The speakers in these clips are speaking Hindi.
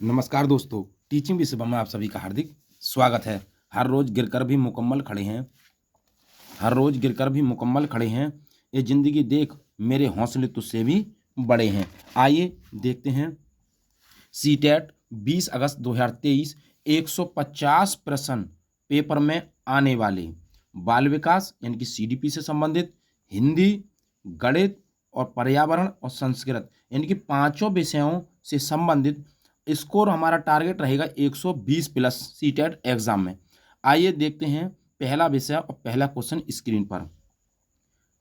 नमस्कार दोस्तों, टीचिंग विषय में आप सभी का हार्दिक स्वागत है। हर रोज गिरकर भी मुकम्मल खड़े हैं। हर रोज गिरकर भी मुकम्मल खड़े हैं। ये जिंदगी देख मेरे हौसले तुझसे भी बड़े हैं। आइए देखते हैं सीटेट 20 अगस्त 2023 150 प्रश्न पेपर में आने वाले बाल विकास यानी कि सीडीपी से संबंधित हिंदी, गणित और पर्यावरण और संस्कृत यानी कि पांचों विषयों से संबंधित स्कोर हमारा टारगेट रहेगा 120 प्लस सीटेट एग्जाम में। आइए देखते हैं पहला विषय और पहला क्वेश्चन स्क्रीन पर।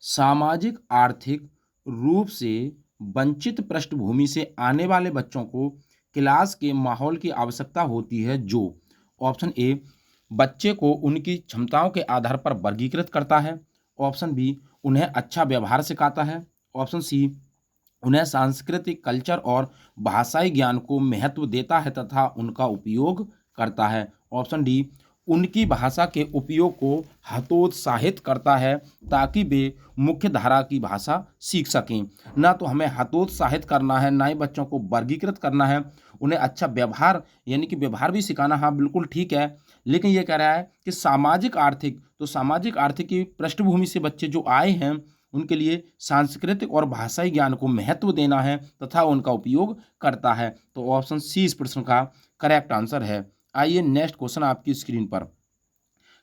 सामाजिक आर्थिक रूप से वंचित पृष्ठभूमि से आने वाले बच्चों को क्लास के माहौल की आवश्यकता होती है जो ऑप्शन ए बच्चे को उनकी क्षमताओं के आधार पर वर्गीकृत करता है, ऑप्शन बी उन्हें अच्छा व्यवहार सिखाता है, ऑप्शन सी उन्हें सांस्कृतिक कल्चर और भाषाई ज्ञान को महत्व देता है तथा उनका उपयोग करता है, ऑप्शन डी उनकी भाषा के उपयोग को हतोत्साहित करता है ताकि वे मुख्य धारा की भाषा सीख सकें। ना तो हमें हतोत्साहित करना है, ना ही बच्चों को वर्गीकृत करना है। उन्हें अच्छा व्यवहार यानी कि व्यवहार भी सिखाना, हाँ बिल्कुल ठीक है, लेकिन ये कह रहा है कि सामाजिक आर्थिक, तो सामाजिक आर्थिक की पृष्ठभूमि से बच्चे जो आए हैं उनके लिए सांस्कृतिक और भाषाई ज्ञान को महत्व देना है तथा उनका उपयोग करता है। तो ऑप्शन सी इस प्रश्न का करेक्ट आंसर है। आइए नेक्स्ट क्वेश्चन आपकी स्क्रीन पर।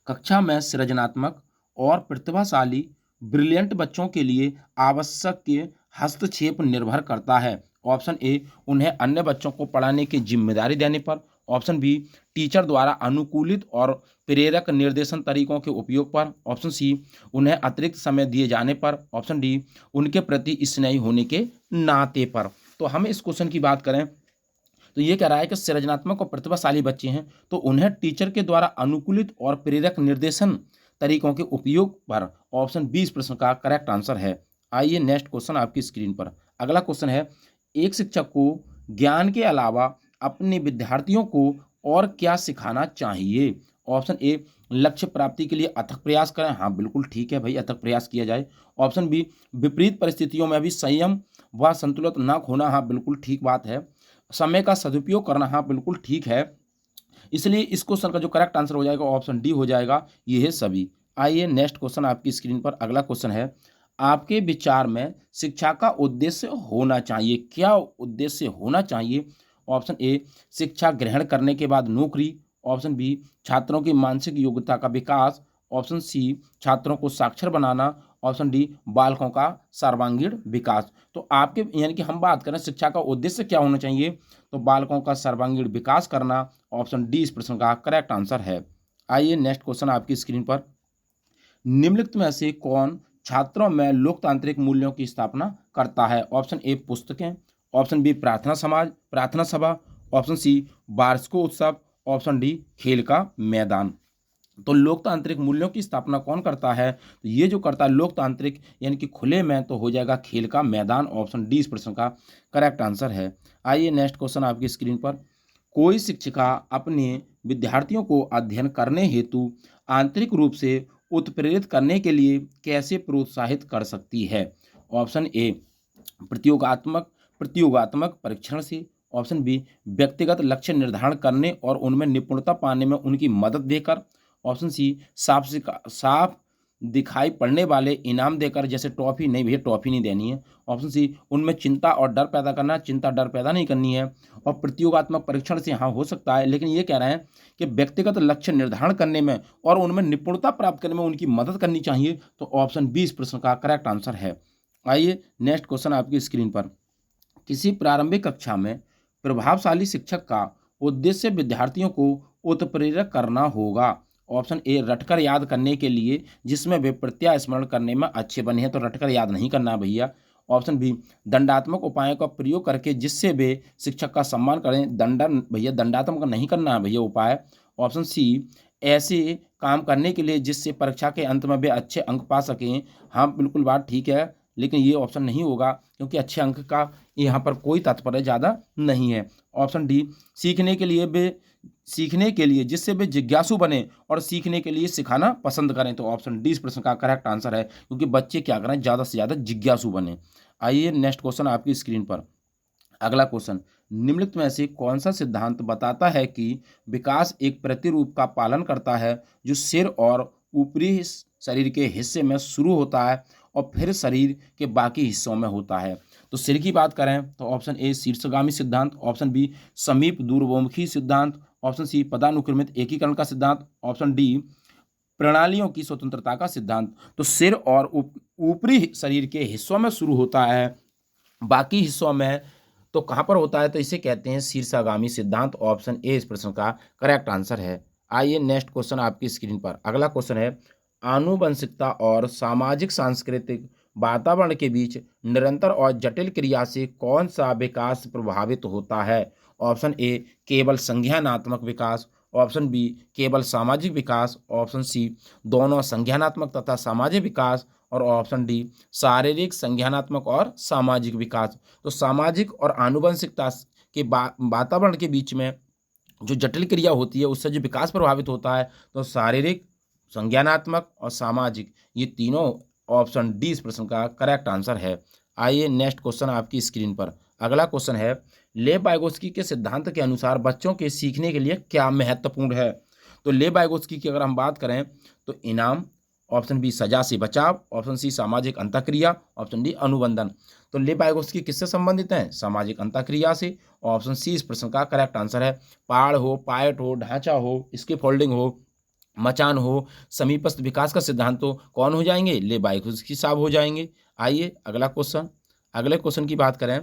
कक्षा में सृजनात्मक और प्रतिभाशाली ब्रिलियंट बच्चों के लिए आवश्यक के हस्तक्षेप निर्भर करता है। ऑप्शन ए उन्हें अन्य बच्चों को पढ़ाने की जिम्मेदारी देने पर, ऑप्शन बी टीचर द्वारा अनुकूलित और प्रेरक निर्देशन तरीकों के उपयोग पर, ऑप्शन सी उन्हें अतिरिक्त समय दिए जाने पर, ऑप्शन डी उनके प्रति स्नेही होने के नाते पर। तो हम इस क्वेश्चन की बात करें तो ये कह रहा है कि सृजनात्मक और प्रतिभाशाली बच्चे हैं तो उन्हें टीचर के द्वारा अनुकूलित और प्रेरक निर्देशन तरीकों के उपयोग पर, ऑप्शन 20 प्रश्न का करेक्ट आंसर है। आइए नेक्स्ट क्वेश्चन आपकी स्क्रीन पर। अगला क्वेश्चन है, एक शिक्षक को ज्ञान के अलावा अपने विद्यार्थियों को और क्या सिखाना चाहिए। ऑप्शन ए लक्ष्य प्राप्ति के लिए अथक प्रयास करें, हाँ बिल्कुल ठीक है भाई, अथक प्रयास किया जाए। ऑप्शन बी विपरीत परिस्थितियों में भी संयम व संतुलित न खोना, हाँ बिल्कुल ठीक बात है। समय का सदुपयोग करना, हाँ बिल्कुल ठीक है। इसलिए इस क्वेश्चन का जो करेक्ट आंसर हो जाएगा ऑप्शन डी हो जाएगा, ये है सभी। आइए नेक्स्ट क्वेश्चन आपकी स्क्रीन पर। अगला क्वेश्चन है, आपके विचार में शिक्षा का उद्देश्य होना चाहिए, क्या उद्देश्य होना चाहिए। ऑप्शन ए शिक्षा ग्रहण करने के बाद नौकरी, ऑप्शन बी छात्रों की मानसिक योग्यता का विकास, ऑप्शन सी छात्रों को साक्षर बनाना, ऑप्शन डी बालकों का सर्वांगीण विकास। तो आपके यानी कि हम बात करें शिक्षा का उद्देश्य क्या होना चाहिए, तो बालकों का सर्वांगीण विकास करना, ऑप्शन डी इस प्रश्न का करेक्ट आंसर है। आइए नेक्स्ट क्वेश्चन आपकी स्क्रीन पर। निम्नलिखित में से कौन छात्रों में लोकतांत्रिक मूल्यों की स्थापना करता है। ऑप्शन ए पुस्तकें, ऑप्शन बी प्रार्थना सभा, ऑप्शन सी वार्षिकोत्सव, ऑप्शन डी खेल का मैदान। तो लोकतांत्रिक मूल्यों की स्थापना कौन करता है, तो ये जो करता है लोकतांत्रिक यानी कि खुले में, तो हो जाएगा खेल का मैदान, ऑप्शन डी इस प्रश्न का करेक्ट आंसर है। आइए नेक्स्ट क्वेश्चन आपकी स्क्रीन पर। कोई शिक्षिका अपने विद्यार्थियों को अध्ययन करने हेतु आंतरिक रूप से उत्प्रेरित करने के लिए कैसे प्रोत्साहित कर सकती है। ऑप्शन ए प्रतियोगात्मक प्रतियोगात्मक परीक्षण से, ऑप्शन बी व्यक्तिगत लक्ष्य निर्धारण करने और उनमें निपुणता पाने में उनकी मदद देकर, ऑप्शन सी साफ दिखाई पड़ने वाले इनाम देकर, जैसे टॉफी नहीं भैया टॉफी नहीं देनी है, ऑप्शन सी उनमें चिंता और डर पैदा करना, चिंता डर पैदा नहीं करनी है, और प्रतियोगात्मक परीक्षण से हाँ हो सकता है, लेकिन ये कह रहे हैं कि व्यक्तिगत लक्ष्य निर्धारण करने में और उनमें निपुणता प्राप्त करने में उनकी मदद करनी चाहिए, तो ऑप्शन बी इस प्रश्न का करेक्ट आंसर है। आइए नेक्स्ट क्वेश्चन आपकी स्क्रीन पर। किसी प्रारंभिक कक्षा में प्रभावशाली शिक्षक का उद्देश्य विद्यार्थियों को उत्प्रेरक करना होगा। ऑप्शन ए रटकर याद करने के लिए जिसमें वे प्रत्याय स्मरण करने में अच्छे बने हैं, तो रटकर याद नहीं करना है भैया। ऑप्शन बी दंडात्मक उपायों का प्रयोग करके जिससे वे शिक्षक का सम्मान करें, दंडन भैया दंडात्मक नहीं करना है भैया उपाय। ऑप्शन सी ऐसे काम करने के लिए जिससे परीक्षा के अंत में वे अच्छे अंक पा सकें, हाँ बिल्कुल बात ठीक है, लेकिन ये ऑप्शन नहीं होगा क्योंकि अच्छे अंक का यहाँ पर कोई तात्पर्य ज़्यादा नहीं है। ऑप्शन डी सीखने के लिए जिससे वे जिज्ञासु बने और सीखने के लिए सिखाना पसंद करें, तो ऑप्शन डी इस प्रश्न का करेक्ट आंसर है, क्योंकि बच्चे क्या करें ज़्यादा से ज़्यादा जिज्ञासु बने। आइए नेक्स्ट क्वेश्चन आपकी स्क्रीन पर। अगला क्वेश्चन, निम्नलिखित में से कौन सा सिद्धांत बताता है कि विकास एक प्रतिरूप का पालन करता है जो सिर और ऊपरी शरीर के हिस्से में शुरू होता है और फिर शरीर के बाकी हिस्सों में होता है। तो सिर की बात करें तो ऑप्शन ए शीर्षगामी सिद्धांत, ऑप्शन बी समीप दूरवमुखी सिद्धांत, ऑप्शन सी पदानुक्रमित एकीकरण का सिद्धांत, ऑप्शन डी प्रणालियों की स्वतंत्रता का सिद्धांत। तो सिर और ऊपरी शरीर के हिस्सों में शुरू होता है, बाकी हिस्सों में तो कहाँ पर होता है, तो इसे कहते हैं शीर्षगामी सिद्धांत। ऑप्शन ए इस प्रश्न का करेक्ट आंसर है। आइए नेक्स्ट क्वेश्चन आपकी स्क्रीन पर। अगला क्वेश्चन है, आनुवंशिकता और सामाजिक सांस्कृतिक वातावरण के बीच निरंतर और जटिल क्रिया से कौन सा विकास प्रभावित होता है। ऑप्शन ए केवल संज्ञानात्मक विकास, ऑप्शन बी केवल सामाजिक विकास, ऑप्शन सी दोनों संज्ञानात्मक तथा सामाजिक विकास, और ऑप्शन डी शारीरिक संज्ञानात्मक और सामाजिक विकास। तो सामाजिक और आनुवंशिकता के वातावरण के बीच में जो जटिल क्रिया होती है उससे जो विकास प्रभावित होता है, तो शारीरिक, संज्ञानात्मक और सामाजिक, ये तीनों ऑप्शन डी इस प्रश्न का करेक्ट आंसर है। आइए नेक्स्ट क्वेश्चन आपकी स्क्रीन पर। अगला क्वेश्चन है, लेव वाइगोत्स्की के सिद्धांत के अनुसार बच्चों के सीखने के लिए क्या महत्वपूर्ण है। तो लेव वाइगोत्स्की की अगर हम बात करें तो इनाम, ऑप्शन बी सजा से बचाव, ऑप्शन सी सामाजिक अंतःक्रिया, ऑप्शन डी अनुबंधन। तो लेव वाइगोत्स्की किससे संबंधित हैं, सामाजिक अंतःक्रिया से। ऑप्शन सी इस प्रश्न का करेक्ट आंसर है। पाड़ हो, पायट हो, ढांचा हो, स्किप फोल्डिंग हो, मचान हो, समीपस्थ विकास का सिद्धांत तो कौन हो जाएंगे, लेव वाइगोत्स्की साहब हो जाएंगे। आइए अगला क्वेश्चन। अगले क्वेश्चन की बात करें,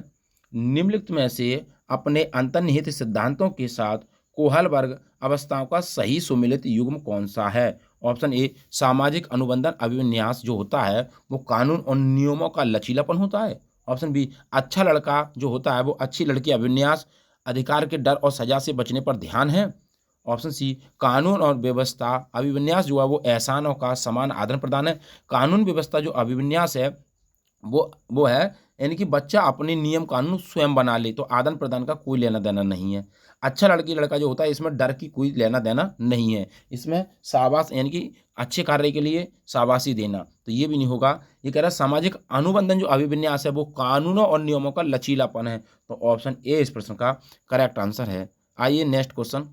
निम्नलिखित में से अपने अंतर्निहित सिद्धांतों के साथ कोहलबर्ग अवस्थाओं का सही सुमेलित युग्म कौन सा है। ऑप्शन ए सामाजिक अनुबंधन अभिविन्यास जो होता है वो कानून और नियमों का लचीलापन होता है। ऑप्शन बी अच्छा लड़का जो होता है वो अच्छी लड़की अभिविन्यास, अधिकार के डर और सजा से बचने पर ध्यान है। ऑप्शन सी कानून और व्यवस्था अभिविन्यास जो है वो एहसानों का समान आदान प्रदान है। कानून व्यवस्था जो अभिविन्यास है वो है यानी कि बच्चा अपने नियम कानून स्वयं बना ले, तो आदान प्रदान का कोई लेना देना नहीं है। अच्छा लड़की लड़का जो होता है इसमें डर की कोई लेना देना नहीं है, इसमें शाबाश यानी कि अच्छे कार्य के लिए शाबाशी देना, तो ये भी नहीं होगा। ये कह रहा है सामाजिक अनुबंधन जो अभिविन्यास है वो कानूनों और नियमों का लचीलापन है, तो ऑप्शन ए इस प्रश्न का करेक्ट आंसर है। आइए नेक्स्ट क्वेश्चन।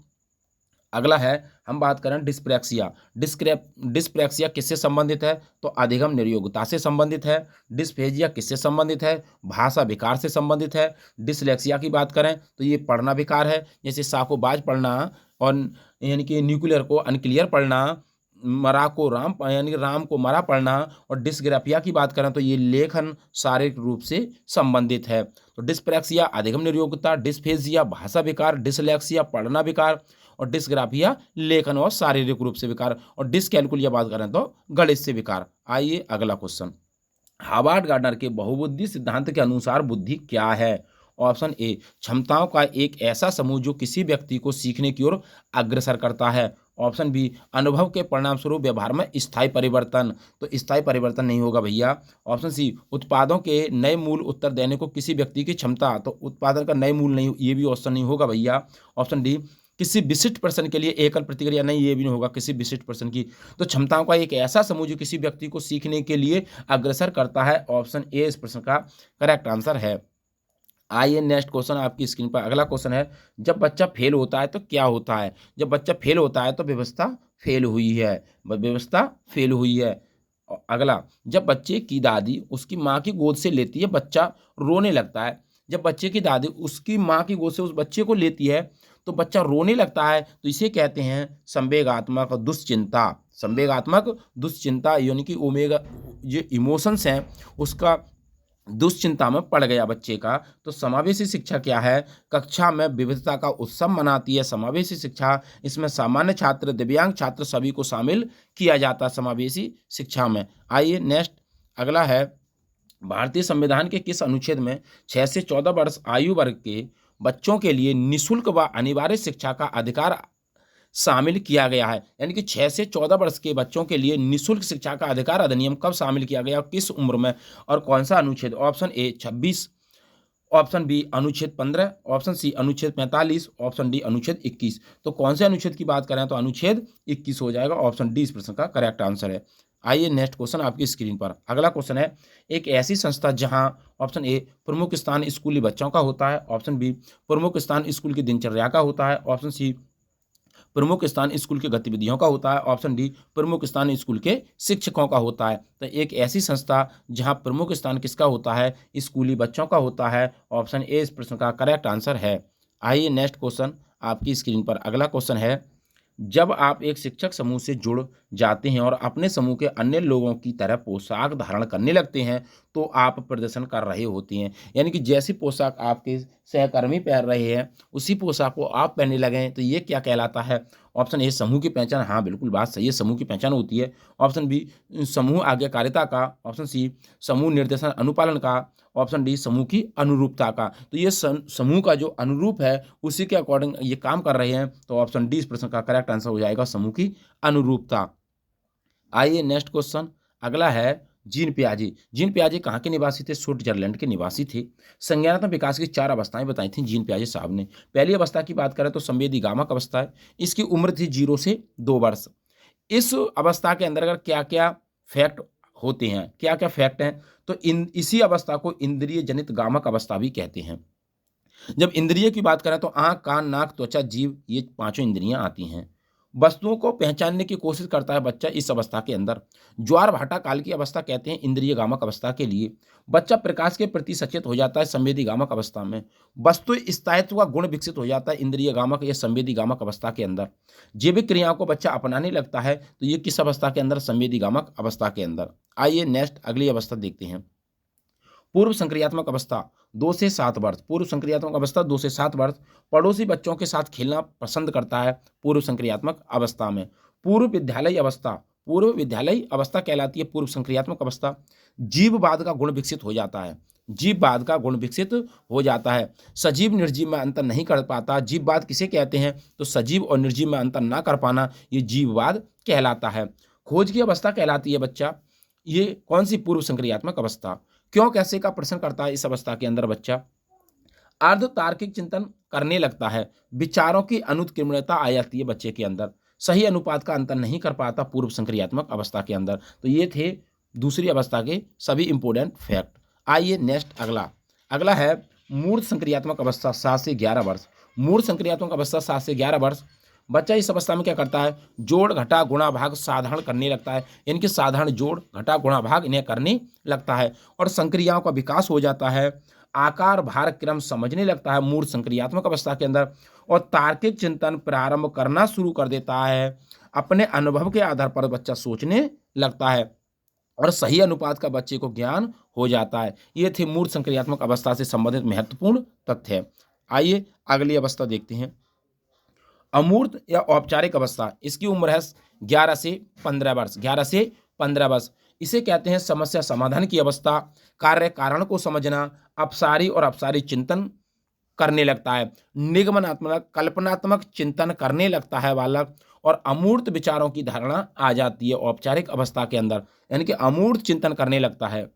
अगला है, हम बात करें डिस्प्रैक्सिया। डिस्प्रैक्सिया किससे संबंधित है, तो अधिगम निर्योग्यता से संबंधित है। डिस्फेजिया किससे संबंधित है, भाषा विकार से संबंधित है। डिसलेक्सिया की बात करें तो ये पढ़ना विकार है, जैसे सा को बाज पढ़ना और यानी कि न्यूक्लियर को अनक्लियर पढ़ना, मरा को राम यानी कि राम को मरा पढ़ना। और डिस्ग्राफिया की बात करें तो ये लेखन शारीरिक रूप से संबंधित है। तो डिस्प्रैक्सिया अधिगम निर्योग्यता, डिस्फेजिया भाषा विकार, डिसलेक्सिया पढ़ना विकार, और डिस्ग्राफिया लेखन और शारीरिक रूप से विकार, और डिसकैलकुलिया बात करें तो गणित से विकार। आइए अगला क्वेश्चन। हार्वर्ड गार्डनर के बहुबुद्धि सिद्धांत के अनुसार बुद्धि क्या है। ऑप्शन ए क्षमताओं का एक ऐसा समूह जो किसी व्यक्ति को सीखने की ओर अग्रसर करता है। ऑप्शन बी अनुभव के परिणाम स्वरूप व्यवहार में स्थायी परिवर्तन, तो स्थायी परिवर्तन नहीं होगा भैया। ऑप्शन सी उत्पादों के नए मूल उत्तर देने को किसी व्यक्ति की क्षमता, तो उत्पादन का नए मूल नहीं, ये भी ऑप्शन नहीं होगा भैया। ऑप्शन डी किसी विशिष्ट पर्सन के लिए एकल प्रतिक्रिया, नहीं ये भी नहीं होगा किसी विशिष्ट पर्सन की। तो क्षमताओं का एक ऐसा समूह जो किसी व्यक्ति को सीखने के लिए अग्रसर करता है, ऑप्शन ए इस प्रश्न का करेक्ट आंसर है। आइए नेक्स्ट क्वेश्चन आपकी स्क्रीन पर। अगला क्वेश्चन है, जब बच्चा फेल होता है तो क्या होता है। जब बच्चा फेल होता है तो व्यवस्था फेल हुई है, व्यवस्था फेल हुई है। अगला, जब बच्चे की दादी उसकी माँ की गोद से लेती है बच्चा रोने लगता है। जब बच्चे की दादी उसकी माँ की गोद से उस बच्चे को लेती है तो बच्चा रोने लगता है, तो इसे कहते हैं संवेगात्मक दुश्चिंता। संवेगात्मक दुश्चिंता यानी कि ओमेगा ये इमोशंस हैं उसका दुश्चिंता में पड़ गया बच्चे का। तो समावेशी शिक्षा क्या है, कक्षा में विविधता का उत्सव मनाती है समावेशी शिक्षा। इसमें सामान्य छात्र, दिव्यांग छात्र सभी को शामिल किया जाता है समावेशी शिक्षा में। आइए नेक्स्ट अगला है, भारतीय संविधान के किस अनुच्छेद में 6 से 14 वर्ष आयु वर्ग के बच्चों के लिए निःशुल्क व अनिवार्य शिक्षा का अधिकार शामिल किया गया है। यानी कि 6 से 14 वर्ष के बच्चों के लिए निःशुल्क शिक्षा का अधिकार अधिनियम कब शामिल किया गया, किस उम्र में और कौन सा अनुच्छेद। ऑप्शन ए 26, ऑप्शन बी अनुच्छेद 15, ऑप्शन सी अनुच्छेद 45, ऑप्शन डी अनुच्छेद 21। तो कौन से अनुच्छेद की बात करें तो अनुच्छेद 21 हो जाएगा। ऑप्शन डी इस प्रश्न का करेक्ट आंसर है। आइए नेक्स्ट क्वेश्चन आपकी स्क्रीन पर। अगला क्वेश्चन है, एक ऐसी संस्था जहां ऑप्शन ए प्रमुख स्थान स्कूली बच्चों का होता है, ऑप्शन बी प्रमुख स्थान स्कूल की दिनचर्या का होता है, ऑप्शन सी प्रमुख स्थान स्कूल की गतिविधियों का होता है, ऑप्शन डी प्रमुख स्थान स्कूल के शिक्षकों का होता है। तो एक ऐसी संस्था जहां प्रमुख स्थान किसका होता है, स्कूली बच्चों का होता है। ऑप्शन ए इस प्रश्न का करेक्ट आंसर है। आइए नेक्स्ट क्वेश्चन आपकी स्क्रीन पर। अगला क्वेश्चन है, जब आप एक शिक्षक समूह से जुड़ जाते हैं और अपने समूह के अन्य लोगों की तरह पोशाक धारण करने लगते हैं तो आप प्रदर्शन कर रहे होते हैं। यानी कि जैसी पोशाक आपके सहकर्मी पहन रहे हैं उसी पोशाक को आप पहनने लगे हैं, तो ये क्या कहलाता है। ऑप्शन ए समूह की पहचान, हाँ बिल्कुल बात सही है, समूह की पहचान होती है। ऑप्शन बी समूह आज्ञाकारिता का, ऑप्शन सी समूह निर्देशन अनुपालन का, ऑप्शन डी समूह की अनुरूपता का। तो ये समूह का जो अनुरूप है उसी के अकॉर्डिंग ये काम कर रहे हैं, तो ऑप्शन डी इस प्रश्न का करेक्ट आंसर हो जाएगा, समूह की अनुरूपता। आइए नेक्स्ट क्वेश्चन। अगला है, जीन पियाजे। जीन पियाजे कहाँ के निवासी थे, स्विट्जरलैंड के निवासी थे। संज्ञानात्मक विकास की 4 अवस्थाएं बताई थी जीन पियाजे साहब ने। पहली अवस्था की बात करें तो संवेदीगामक अवस्था है, इसकी उम्र थी 0 से 2 वर्ष। इस अवस्था के अंदर अगर क्या क्या फैक्ट होते हैं, क्या क्या फैक्ट हैं, तो इसी अवस्था को इंद्रिय जनित गामक अवस्था भी कहते हैं। जब इंद्रिय की बात करें तो आंख, कान, नाक, त्वचा, जीभ, ये 5 इंद्रियां आती हैं। वस्तुओं को पहचानने की कोशिश करता है बच्चा इस अवस्था के अंदर। ज्वार भाटा काल की अवस्था कहते हैं इंद्रिय गामक अवस्था के लिए। बच्चा प्रकाश के प्रति सचेत हो जाता है संवेदी गामक अवस्था में। वस्तु स्थायित्व का गुण विकसित हो जाता है इंद्रिय गामक या संवेदी गामक अवस्था के अंदर। जैविक क्रियाओं को बच्चा अपनाने लगता है, तो ये किस अवस्था के अंदर, संवेदी गामक अवस्था के अंदर। आइए नेक्स्ट अगली अवस्था देखते हैं। पूर्व संक्रियात्मक अवस्था 2 से 7 वर्ष। पूर्व संक्रियात्मक अवस्था 2 से 7 वर्ष। पड़ोसी बच्चों के साथ खेलना पसंद करता है पूर्व संक्रियात्मक अवस्था में। पूर्व विद्यालय अवस्था, पूर्व विद्यालय अवस्था कहलाती है पूर्व संक्रियात्मक अवस्था। जीववाद का गुण विकसित हो जाता है, जीववाद का गुण विकसित हो जाता है। सजीव निर्जीव में अंतर नहीं कर पाता। जीववाद किसे कहते हैं, तो सजीव और निर्जीव में अंतर ना कर पाना, ये जीववाद कहलाता है। खोज की अवस्था कहलाती है बच्चा, ये कौन सी, पूर्व संक्रियात्मक अवस्था। क्यों कैसे का प्रश्न करता है इस अवस्था के अंदर बच्चा। अर्ध तार्किक चिंतन करने लगता है, विचारों की अनुत्कीर्णता आ जाती है बच्चे के अंदर। सही अनुपात का अंतर नहीं कर पाता पूर्व संक्रियात्मक अवस्था के अंदर। तो ये थे दूसरी अवस्था के सभी इंपोर्टेंट फैक्ट। आइए नेक्स्ट अगला है मूर्त संक्रियात्मक अवस्था 7 से 11 वर्ष। मूर्त संक्रियात्मक अवस्था 7 से 11 वर्ष। बच्चा इस अवस्था में क्या करता है, जोड़ घटा गुणा भाग साधारण करने लगता है। इनके साधारण जोड़ घटा गुणा भाग इन्हें करने लगता है और संक्रियाओं का विकास हो जाता है। आकार भार क्रम समझने लगता है मूर्त संक्रियात्मक अवस्था के अंदर और तार्किक चिंतन प्रारंभ करना शुरू कर देता है। अपने अनुभव के आधार पर बच्चा सोचने लगता है और सही अनुपात का बच्चे को ज्ञान हो जाता है। ये थे मूर्त संक्रियात्मक अवस्था से संबंधित महत्वपूर्ण तथ्य। आइए अगली अवस्था देखते हैं, अमूर्त या औपचारिक अवस्था। इसकी उम्र है 11 से 15 वर्ष। 11 से 15 वर्ष इसे कहते हैं समस्या समाधान की अवस्था। कार्य कारण को समझना, अपसारी और अपसारी चिंतन करने लगता है। निगमनात्मक कल्पनात्मक चिंतन करने लगता है बालक और अमूर्त विचारों की धारणा आ जाती है औपचारिक अवस्था के अंदर, यानी कि अमूर्त चिंतन करने लगता है।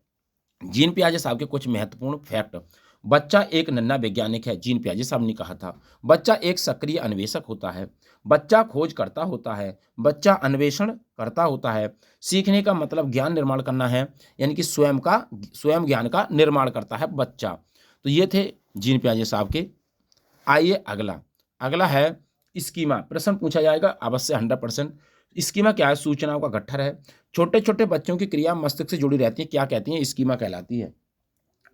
जीन पियाजे साहब के कुछ महत्वपूर्ण फैक्ट। बच्चा एक नन्हा वैज्ञानिक है, जीन पियाजे साहब ने कहा था। बच्चा एक सक्रिय अन्वेषक होता है। बच्चा खोज करता होता है। बच्चा अन्वेषण करता होता है। सीखने का मतलब ज्ञान निर्माण करना है, यानी कि स्वयं ज्ञान का निर्माण करता है बच्चा। तो ये थे जीन पियाजे साहब के। आइए अगला है स्कीमा। प्रश्न पूछा जाएगा अवश्य 100%। स्कीमा क्या है, सूचनाओं का गट्ठर है। छोटे छोटे बच्चों की क्रिया मस्तिष्क से जुड़ी रहती है, क्या कहती है, स्कीमा कहलाती है।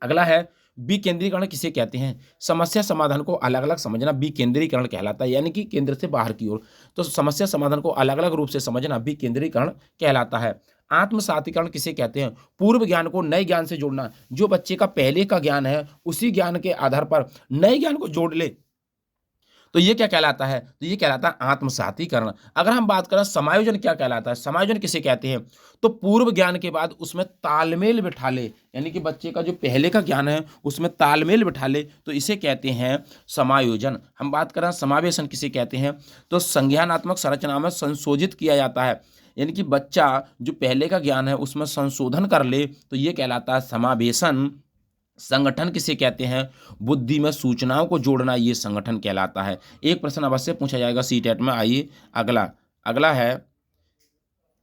अगला है विकेंद्रीकरण किसे कहते हैं, समस्या समाधान को अलग अलग समझना विकेंद्रीकरण कहलाता है, यानी कि केंद्र से बाहर की ओर। तो समस्या समाधान को अलग अलग रूप से समझना विकेंद्रीकरण कहलाता है। आत्मसातीकरण किसे कहते हैं, पूर्व ज्ञान को नए ज्ञान से जोड़ना। जो बच्चे का पहले का ज्ञान है उसी ज्ञान के आधार पर नए ज्ञान को जोड़ ले, तो ये क्या कहलाता है, तो ये कहलाता है आत्मसातीकरण। अगर हम बात करें समायोजन क्या कहलाता है, समायोजन किसे कहते हैं, तो पूर्व ज्ञान के बाद उसमें तालमेल बिठा ले, यानी कि बच्चे का जो पहले का ज्ञान है उसमें तालमेल बिठा ले, तो इसे कहते हैं समायोजन। हम बात करें समावेशन किसे कहते हैं, तो संज्ञानात्मक संरचना में संशोधित किया जाता है, यानी कि बच्चा जो पहले का ज्ञान है उसमें संशोधन कर ले, तो ये कहलाता है समावेशन। संगठन किसे कहते हैं, बुद्धि में सूचनाओं को जोड़ना, ये संगठन कहलाता है। एक प्रश्न अवश्य पूछा जाएगा सीटेट में। आइए अगला है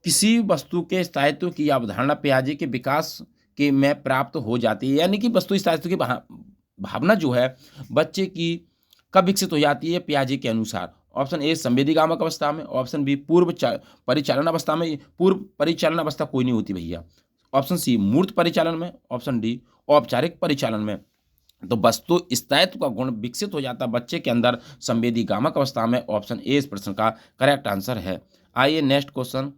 किसी वस्तु के स्थायित्व की अवधारणा पियाजे के विकास के में प्राप्त हो जाती है, यानी कि वस्तु स्थायित्व की भावना जो है बच्चे की कब विकसित हो जाती है, पियाजे के अनुसार। ऑप्शन ए संवेदीगामक अवस्था में, ऑप्शन बी परिचालन अवस्था में। पूर्व परिचालन अवस्था कोई नहीं होती भैया। ऑप्शन सी मूर्त परिचालन में, ऑप्शन डी औपचारिक परिचालन में। तो वस्तु स्थायित्व का गुण विकसित हो जाता है बच्चे के अंदर संवेदीगामक अवस्था में। ऑप्शन ए इस प्रश्न का करेक्ट आंसर है। आइए नेक्स्ट क्वेश्चन।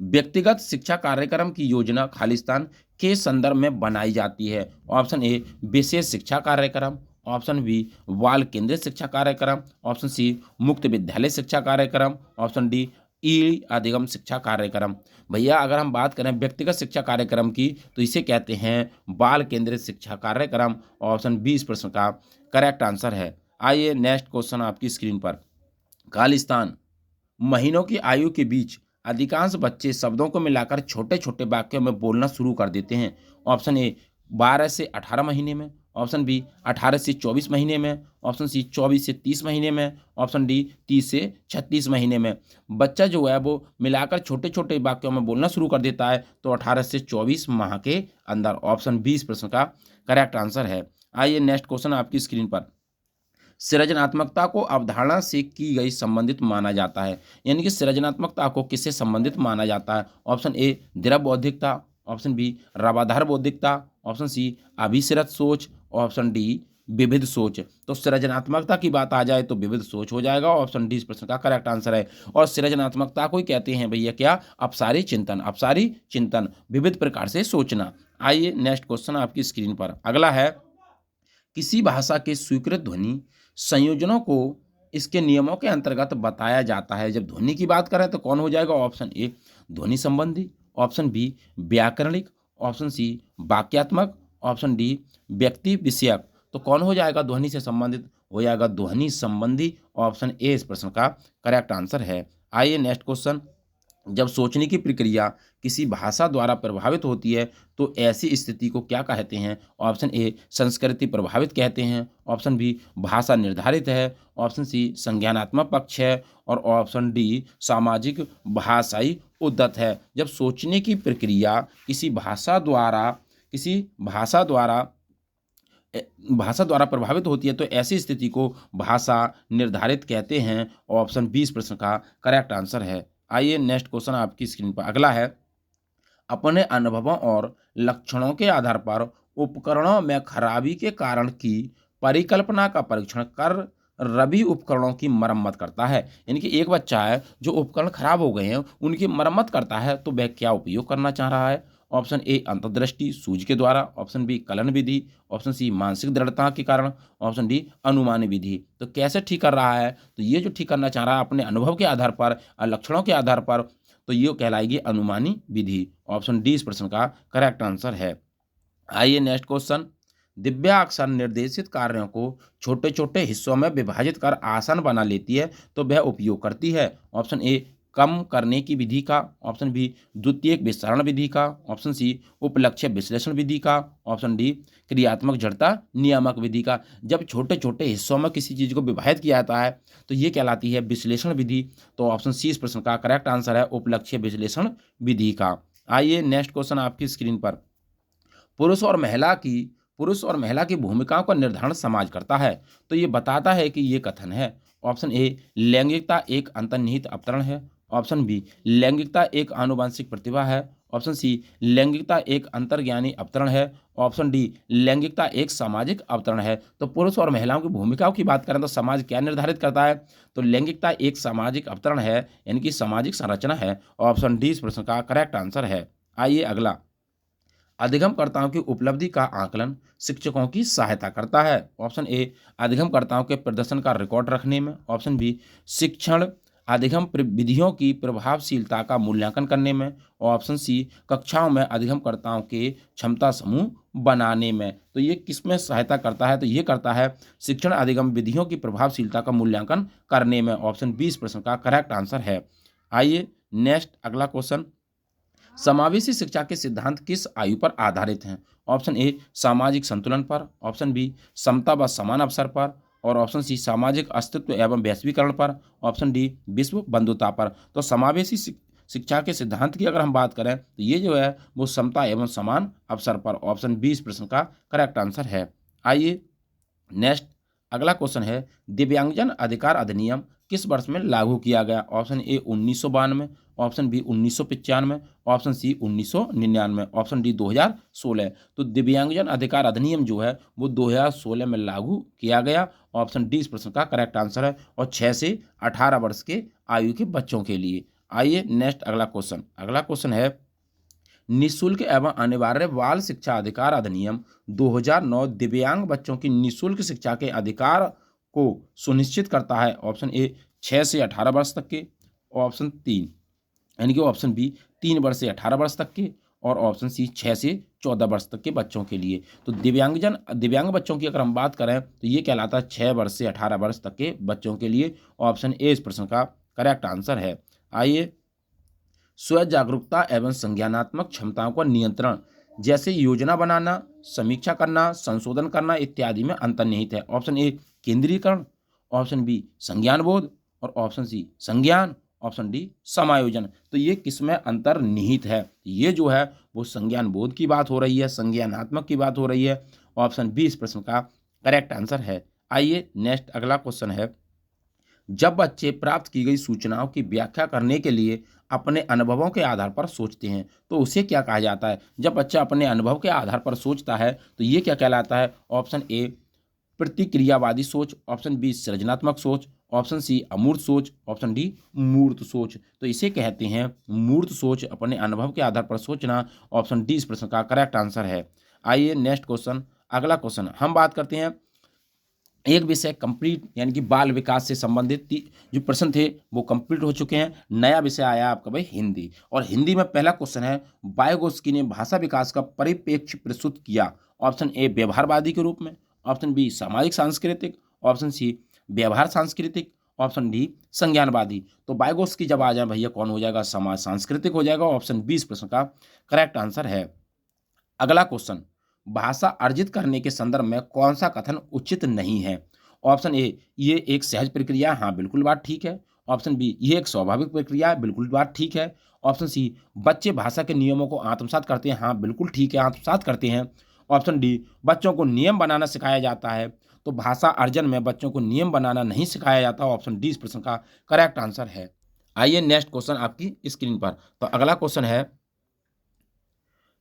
व्यक्तिगत शिक्षा कार्यक्रम की योजना खालिस्तान के संदर्भ में बनाई जाती है। ऑप्शन ए विशेष शिक्षा कार्यक्रम, ऑप्शन बी बाल केंद्रित शिक्षा कार्यक्रम, ऑप्शन सी मुक्त विद्यालय शिक्षा कार्यक्रम, ऑप्शन डी ई अधिगम शिक्षा कार्यक्रम। भैया अगर हम बात करें व्यक्तिगत शिक्षा कार्यक्रम की तो इसे कहते हैं बाल केंद्रित शिक्षा कार्यक्रम। ऑप्शन बी इस प्रश्न का करेक्ट आंसर है। आइए नेक्स्ट क्वेश्चन आपकी स्क्रीन पर। खालिस्तान महीनों की आयु के बीच अधिकांश बच्चे शब्दों को मिलाकर छोटे छोटे वाक्यों में बोलना शुरू कर देते हैं। ऑप्शन ए 12 से 18 महीने में, ऑप्शन बी 18 से 24 महीने में, ऑप्शन सी 24 से 30 महीने में, ऑप्शन डी 30 से 36 महीने में। बच्चा जो है वो मिलाकर छोटे छोटे वाक्यों में बोलना शुरू कर देता है तो 18 से 24 माह के अंदर। ऑप्शन बी इस प्रश्न का करेक्ट आंसर है। आइए नेक्स्ट क्वेश्चन आपकी स्क्रीन पर। सृजनात्मकता को अवधारणा से की गई संबंधित माना जाता है, यानी कि सृजनात्मकता को किससे संबंधित माना जाता है। ऑप्शन ए दृढ़ बौद्धिकता, ऑप्शन बी रवाधार बौद्धिकता, ऑप्शन सी अभिसरित सोच, ऑप्शन डी विविध सोच। तो सृजनात्मकता की बात आ जाए तो विविध सोच हो जाएगा। ऑप्शन डी इस प्रश्न का करेक्ट आंसर है। और सृजनात्मकता को ही कहते हैं भैया क्या, अपसारी चिंतन। अपसारी चिंतन विविध प्रकार से सोचना। आइए नेक्स्ट क्वेश्चन आपकी स्क्रीन पर। अगला है किसी भाषा के स्वीकृत ध्वनि संयोजनों को इसके नियमों के अंतर्गत बताया जाता है। जब ध्वनि की बात करें तो कौन हो जाएगा। ऑप्शन ए ध्वनि संबंधी, ऑप्शन बी व्याकरणिक, ऑप्शन सी वाक्यात्मक, ऑप्शन डी व्यक्ति विषयक। तो कौन हो जाएगा ध्वनि से संबंधित, हो जाएगा ध्वनि संबंधी। ऑप्शन ए इस प्रश्न का करेक्ट आंसर है। आइए नेक्स्ट क्वेश्चन। जब सोचने की प्रक्रिया किसी भाषा द्वारा प्रभावित होती है तो ऐसी स्थिति को क्या कहते हैं। ऑप्शन ए संस्कृति प्रभावित कहते हैं, ऑप्शन बी भाषा निर्धारित है, ऑप्शन सी संज्ञानात्मक पक्ष है, और ऑप्शन डी सामाजिक भाषाई उद्यत है। जब सोचने की प्रक्रिया किसी भाषा द्वारा प्रभावित होती है तो ऐसी स्थिति को भाषा निर्धारित कहते हैं। ऑप्शन बी इस प्रश्न का करेक्ट आंसर है। आइए नेक्स्ट क्वेश्चन आपकी स्क्रीन पर। अगला है अपने अनुभवों और लक्षणों के आधार पर उपकरणों में खराबी के कारण की परिकल्पना का परीक्षण कर रवि उपकरणों की मरम्मत करता है। यानी कि एक बच्चा है जो उपकरण खराब हो गए हैं उनकी मरम्मत करता है तो वह क्या उपयोग करना चाह रहा है। ऑप्शन ए अंतर्दृष्टि सूझ के द्वारा, ऑप्शन बी कलन विधि, ऑप्शन सी मानसिक दृढ़ता के कारण, ऑप्शन डी अनुमानी विधि। तो कैसे ठीक कर रहा है, तो ये जो ठीक करना चाह रहा है अपने अनुभव के आधार पर और लक्षणों के आधार पर, तो ये कहलाएगी अनुमानी विधि। ऑप्शन डी इस प्रश्न का करेक्ट आंसर है। आइए नेक्स्ट क्वेश्चन। दिव्या अक्सर निर्देशित कार्यों को छोटे छोटे हिस्सों में विभाजित कर आसान बना लेती है तो वह उपयोग करती है। ऑप्शन ए कम करने की विधि का, ऑप्शन बी द्वितीयक विस्तरण विधि का, ऑप्शन सी उपलक्ष्य विश्लेषण विधि का, ऑप्शन डी क्रियात्मक जड़ता नियामक विधि का। जब छोटे छोटे हिस्सों में किसी चीज़ को विभाजित किया जाता है तो ये कहलाती है विश्लेषण विधि। तो ऑप्शन सी इस प्रश्न का करेक्ट आंसर है, उपलक्ष्य विश्लेषण विधि का। आइए नेक्स्ट क्वेश्चन आपकी स्क्रीन पर। पुरुष और महिला की भूमिकाओं का निर्धारण समाज करता है तो ये बताता है कि ये कथन है। ऑप्शन ए लैंगिकता एक अंतर्निहित अवतरण है, ऑप्शन बी लैंगिकता एक आनुवंशिक प्रतिभा है, ऑप्शन सी लैंगिकता एक अंतर्ज्ञानी अवतरण है, ऑप्शन डी लैंगिकता एक सामाजिक अवतरण है। तो पुरुष और महिलाओं की भूमिकाओं की बात करें तो समाज क्या निर्धारित करता है, तो लैंगिकता एक सामाजिक अवतरण है, यानी कि सामाजिक संरचना है। ऑप्शन डी इस प्रश्न का करेक्ट आंसर है। आइए अगला। अधिगमकर्ताओं की उपलब्धि का आकलन शिक्षकों की सहायता करता है। ऑप्शन ए अधिगमकर्ताओं के प्रदर्शन का रिकॉर्ड रखने में, ऑप्शन बी शिक्षण अधिगम विधियों की प्रभावशीलता का मूल्यांकन करने में, ऑप्शन सी कक्षाओं में अधिगमकर्ताओं के क्षमता समूह बनाने में। तो ये किस में सहायता करता है, तो ये करता है शिक्षण अधिगम विधियों की प्रभावशीलता का मूल्यांकन करने में। ऑप्शन बी इस प्रश्न का करेक्ट आंसर है। आइए नेक्स्ट अगला क्वेश्चन। समावेशी शिक्षा के सिद्धांत किस आयु पर आधारित हैं। ऑप्शन ए सामाजिक संतुलन पर, ऑप्शन बी समता व समान अवसर पर, और ऑप्शन सी सामाजिक अस्तित्व एवं वैश्वीकरण पर, ऑप्शन डी विश्व बंधुता पर। तो समावेशी शिक्षा के सिद्धांत की अगर हम बात करें तो ये जो है वो समता एवं समान अवसर पर। ऑप्शन बी इस प्रश्न का करेक्ट आंसर है। आइए नेक्स्ट अगला क्वेश्चन है, दिव्यांगजन अधिकार अधिनियम किस वर्ष में लागू किया गया? Option A 1992, option B 1995, option C 1999, option D 2016। तो दिव्यांगजन अधिकार अधिनियम जो है वो 2016 में लागू किया गया। ऑप्शन डी इस प्रश्न का करेक्ट आंसर है, और 6 से 18 वर्ष के आयु के बच्चों के लिए। आइए नेक्स्ट अगला क्वेश्चन है, निःशुल्क एवं अनिवार्य बाल शिक्षा अधिकार अधिनियम 2009 दिव्यांग बच्चों की निःशुल्क शिक्षा के अधिकार को सुनिश्चित करता है। ऑप्शन ए 6 से 18 वर्ष तक के, ऑप्शन 3 यानी कि ऑप्शन बी 3 वर्ष से 18 वर्ष तक के, और ऑप्शन सी 6 से 14 वर्ष तक के बच्चों के लिए। तो दिव्यांग बच्चों की अगर हम बात करें तो ये कहलाता है 6 वर्ष से 18 वर्ष तक के बच्चों के लिए। ऑप्शन ए इस प्रश्न का करेक्ट आंसर है। आइए स्व जागरूकता एवं संज्ञानात्मक क्षमताओं का नियंत्रण जैसे योजना बनाना, समीक्षा करना, संशोधन करना इत्यादि में अंतर्निहित है। ऑप्शन ए केंद्रीकरण, ऑप्शन बी संज्ञान बोध, और ऑप्शन सी संज्ञान, ऑप्शन डी समायोजन। तो ये किसमें अंतर्निहित है? ये जो है वो संज्ञान बोध की बात हो रही है, संज्ञानात्मक की बात हो रही है। ऑप्शन बी इस प्रश्न का करेक्ट आंसर है। आइए नेक्स्ट अगला क्वेश्चन है, जब बच्चे प्राप्त की गई सूचनाओं की व्याख्या करने के लिए अपने अनुभवों के आधार पर सोचते हैं तो उसे क्या कहा जाता है? जब बच्चा अपने अनुभव के आधार पर सोचता है तो ये क्या कहलाता है? ऑप्शन ए प्रतिक्रियावादी सोच, ऑप्शन बी सृजनात्मक सोच, ऑप्शन सी अमूर्त सोच, ऑप्शन डी मूर्त सोच। तो इसे कहते हैं मूर्त सोच, अपने अनुभव के आधार पर सोचना। ऑप्शन डी इस प्रश्न का करेक्ट आंसर है। आइए नेक्स्ट क्वेश्चन अगला क्वेश्चन हम बात करते हैं, एक विषय कंप्लीट यानी कि बाल विकास से संबंधित जो प्रश्न थे वो कंप्लीट हो चुके हैं। नया विषय आया आपका भाई हिंदी, और हिंदी में पहला क्वेश्चन है, वाइगोत्स्की ने भाषा विकास का परिप्रेक्ष्य प्रस्तुत किया। ऑप्शन ए व्यवहारवादी के रूप में, ऑप्शन बी सामाजिक सांस्कृतिक, ऑप्शन सी व्यवहार सांस्कृतिक, ऑप्शन डी संज्ञानवादी। तो वाइगोत्स्की जब आ जाए भैया कौन हो जाएगा? समाज सांस्कृतिक हो जाएगा। ऑप्शन बी इस प्रश्न का करेक्ट आंसर है। अगला क्वेश्चन, भाषा अर्जित करने के संदर्भ में कौन सा कथन उचित नहीं है? ऑप्शन ए ये एक सहज प्रक्रिया, हाँ बिल्कुल बात ठीक है। ऑप्शन बी ये एक स्वाभाविक प्रक्रिया है, बिल्कुल बात ठीक है। ऑप्शन सी बच्चे भाषा के नियमों को आत्मसात करते हैं, हाँ बिल्कुल ठीक है, आत्मसात करते हैं। ऑप्शन डी बच्चों को नियम बनाना सिखाया जाता है, तो भाषा अर्जन में बच्चों को नियम बनाना नहीं सिखाया जाता। ऑप्शन डी इस प्रश्न का करेक्ट आंसर है। आइए नेक्स्ट क्वेश्चन आपकी स्क्रीन पर। तो अगला क्वेश्चन है,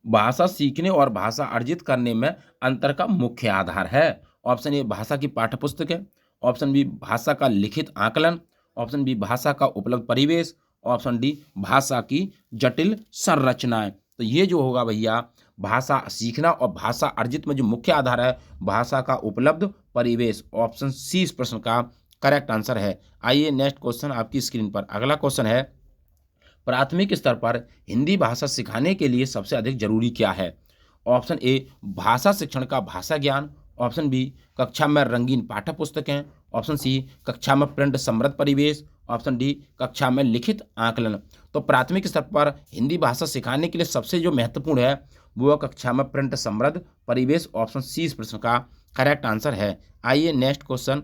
भाषा सीखने और भाषा अर्जित करने में अंतर का मुख्य आधार है। ऑप्शन ए भाषा की पाठ्यपुस्तक है, ऑप्शन बी भाषा का लिखित आकलन, ऑप्शन बी भाषा का उपलब्ध परिवेश, ऑप्शन डी भाषा की जटिल संरचनाएं। तो ये जो होगा भैया भाषा सीखना और भाषा अर्जित में जो मुख्य आधार है भाषा का उपलब्ध परिवेश। ऑप्शन सी इस प्रश्न का करेक्ट आंसर है। आइए नेक्स्ट क्वेश्चन आपकी स्क्रीन पर। अगला क्वेश्चन है, प्राथमिक स्तर पर हिंदी भाषा सिखाने के लिए सबसे अधिक जरूरी क्या है? ऑप्शन ए भाषा शिक्षण का भाषा ज्ञान, ऑप्शन बी कक्षा में रंगीन पाठ्य पुस्तकें, ऑप्शन सी कक्षा में प्रिंट समृद्ध परिवेश, ऑप्शन डी कक्षा में लिखित आकलन। तो प्राथमिक स्तर पर हिंदी भाषा सिखाने के लिए सबसे जो महत्वपूर्ण है वो कक्षा में प्रिंट समृद्ध परिवेश। ऑप्शन सी इस प्रश्न का करेक्ट आंसर है। आइए नेक्स्ट क्वेश्चन,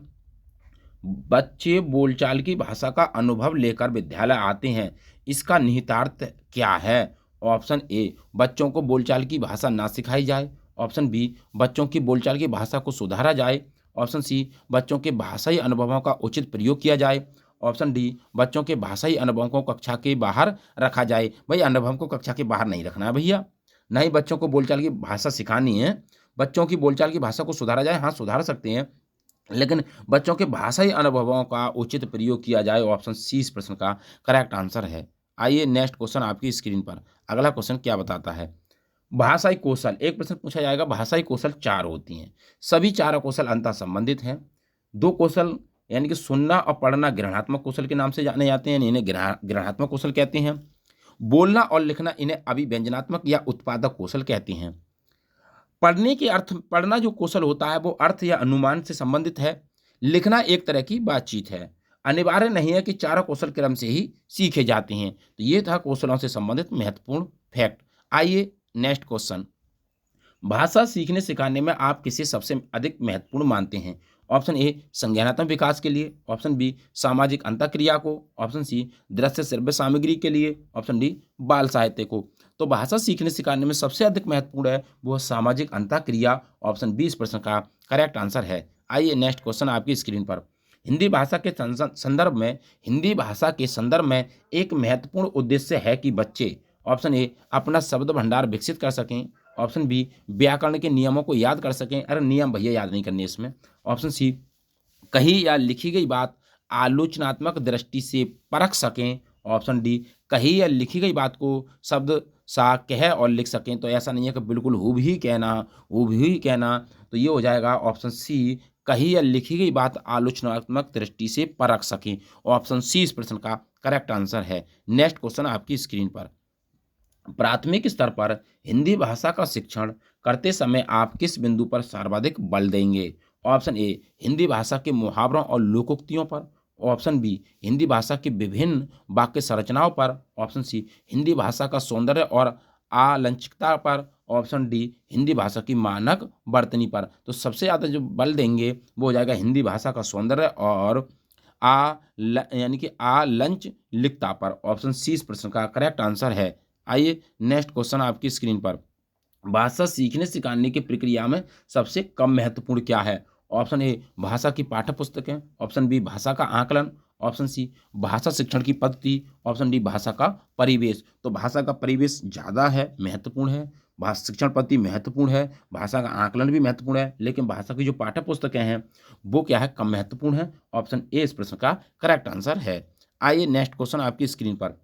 बच्चे बोलचाल की भाषा का अनुभव लेकर विद्यालय आते हैं, इसका निहितार्थ क्या है? ऑप्शन ए बच्चों को बोलचाल की भाषा ना सिखाई जाए, ऑप्शन बी बच्चों की बोलचाल की भाषा को सुधारा जाए, ऑप्शन सी बच्चों के भाषाई अनुभवों का उचित प्रयोग किया जाए, ऑप्शन डी बच्चों के भाषाई अनुभवों को कक्षा के बाहर रखा जाए। भाई अनुभव को कक्षा के बाहर नहीं रखना है भैया, ना ही बच्चों को बोलचाल की भाषा सिखानी है। बच्चों की बोलचाल की भाषा को सुधारा जाए, हाँ सुधार सकते हैं, लेकिन बच्चों के भाषाई अनुभवों का उचित प्रयोग किया जाए। ऑप्शन सी इस प्रश्न का करेक्ट आंसर है। आइए नेक्स्ट क्वेश्चन आपकी स्क्रीन पर। अगला क्वेश्चन क्या बताता है, भाषाई कौशल, एक प्रश्न पूछा जाएगा, भाषाई कौशल 4 होती हैं, सभी 4 कौशल अंतः संबंधित हैं। 2 कौशल यानी कि सुनना और पढ़ना ग्रहणात्मक कौशल के नाम से जाने जाते हैं, इन्हें ग्रहणात्मक कौशल कहते हैं। बोलना और लिखना इन्हें अभिव्यंजनात्मक या उत्पादक कौशल कहते हैं। पढ़ना जो कौशल होता है वो अर्थ या अनुमान से संबंधित है। लिखना एक तरह की बातचीत है, अनिवार्य नहीं है कि 4 कौशल क्रम से ही सीखे जाते हैं। तो ये था कौशलों से संबंधित महत्वपूर्ण फैक्ट। आइए नेक्स्ट क्वेश्चन, भाषा सीखने सिखाने में आप किसे सबसे अधिक महत्वपूर्ण मानते हैं? ऑप्शन ए संज्ञानात्मक विकास के लिए, ऑप्शन बी सामाजिक अंतःक्रिया को, ऑप्शन सी दृश्य श्रव्य सामग्री के लिए, ऑप्शन डी बाल साहित्य को। तो भाषा सीखने सिखाने में सबसे अधिक महत्वपूर्ण है वो है सामाजिक अंतःक्रिया। ऑप्शन बी इस प्रश्न का करेक्ट आंसर है। आइए नेक्स्ट क्वेश्चन आपकी स्क्रीन पर। हिंदी भाषा के संदर्भ में एक महत्वपूर्ण उद्देश्य है कि बच्चे, ऑप्शन ए अपना शब्द भंडार विकसित कर सकें, ऑप्शन बी व्याकरण के नियमों को याद कर सकें, अरे नियम भैया याद नहीं करने इसमें, ऑप्शन सी कही या लिखी गई बात आलोचनात्मक दृष्टि से परख सकें, ऑप्शन डी कही या लिखी गई बात को शब्द सा कह और लिख सकें। तो ऐसा नहीं है कि बिल्कुल हूबही कहना, तो ये हो जाएगा ऑप्शन सी कही या लिखी गई बात आलोचनात्मक दृष्टि से परख सकें। ऑप्शन सी इस प्रश्न का करेक्ट आंसर है। नेक्स्ट क्वेश्चन आपकी स्क्रीन पर। प्राथमिक स्तर पर हिंदी भाषा का शिक्षण करते समय आप किस बिंदु पर सर्वाधिक बल देंगे? ऑप्शन ए हिंदी भाषा के मुहावरों और लोकोक्तियों पर, ऑप्शन बी हिंदी भाषा की विभिन्न वाक्य संरचनाओं पर, ऑप्शन सी हिंदी भाषा का सौंदर्य और आलंचिकता पर, ऑप्शन डी हिंदी भाषा की मानक वर्तनी पर। तो सबसे ज़्यादा जो बल देंगे वो हो जाएगा हिंदी भाषा का सौंदर्य और यानी कि आलंचलिकता पर। ऑप्शन सी इस प्रश्न का करेक्ट आंसर है। आइए नेक्स्ट क्वेश्चन आपकी स्क्रीन पर। भाषा सीखने सिखाने की प्रक्रिया में सबसे कम महत्वपूर्ण क्या है? ऑप्शन ए भाषा की पाठ्य पुस्तकें, ऑप्शन बी भाषा का आकलन, ऑप्शन सी भाषा शिक्षण की पद्धति, ऑप्शन डी भाषा का परिवेश। तो भाषा का परिवेश ज़्यादा है, महत्वपूर्ण है, भाषा शिक्षण पद्धति महत्वपूर्ण है, भाषा का आकलन भी महत्वपूर्ण है, लेकिन भाषा की जो पाठ्य पुस्तकें हैं वो क्या है, कम महत्वपूर्ण है। ऑप्शन ए इस प्रश्न का करेक्ट आंसर है। आइए नेक्स्ट क्वेश्चन आपकी स्क्रीन पर।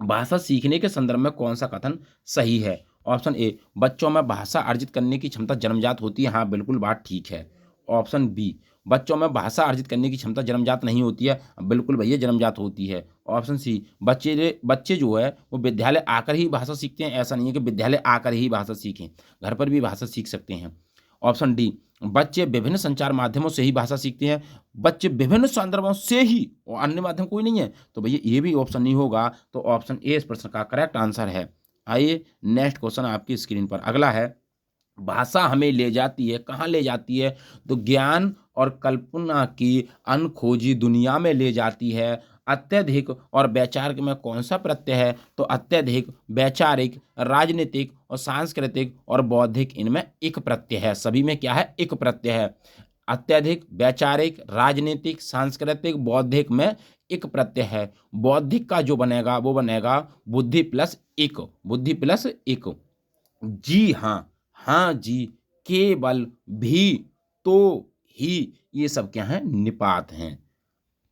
भाषा सीखने के संदर्भ में कौन सा कथन सही है? ऑप्शन ए बच्चों में भाषा अर्जित करने की क्षमता जन्मजात होती है, हाँ बिल्कुल बात ठीक है। ऑप्शन बी बच्चों में भाषा अर्जित करने की क्षमता जन्मजात नहीं होती है, बिल्कुल भैया जन्मजात होती है। ऑप्शन सी बच्चे जो है वो विद्यालय आकर ही भाषा सीखते हैं, ऐसा नहीं है कि विद्यालय आकर ही भाषा सीखें, घर पर भी भाषा सीख सकते हैं। ऑप्शन डी बच्चे विभिन्न संचार माध्यमों से ही भाषा सीखते हैं, बच्चे विभिन्न संदर्भों से ही, और अन्य माध्यम कोई नहीं है, तो भैया ये भी ऑप्शन नहीं होगा। तो ऑप्शन ए इस प्रश्न का करेक्ट आंसर है। आइए नेक्स्ट क्वेश्चन आपकी स्क्रीन पर अगला है। भाषा हमें ले जाती है, कहाँ ले जाती है? तो ज्ञान और कल्पना की अनखोजी दुनिया में ले जाती है। अत्यधिक और वैचारिक में कौन सा प्रत्यय है? तो अत्यधिक, वैचारिक, राजनीतिक और सांस्कृतिक और बौद्धिक, इनमें एक प्रत्यय है। सभी में क्या है? एक प्रत्यय है। अत्यधिक, वैचारिक, राजनीतिक, सांस्कृतिक, बौद्धिक में एक प्रत्यय है। बौद्धिक का जो बनेगा वो बनेगा बुद्धि प्लस एक, बुद्धि प्लस एक। जी हाँ, हाँ जी, केवल, भी, तो, ही, ये सब क्या हैं? निपात हैं।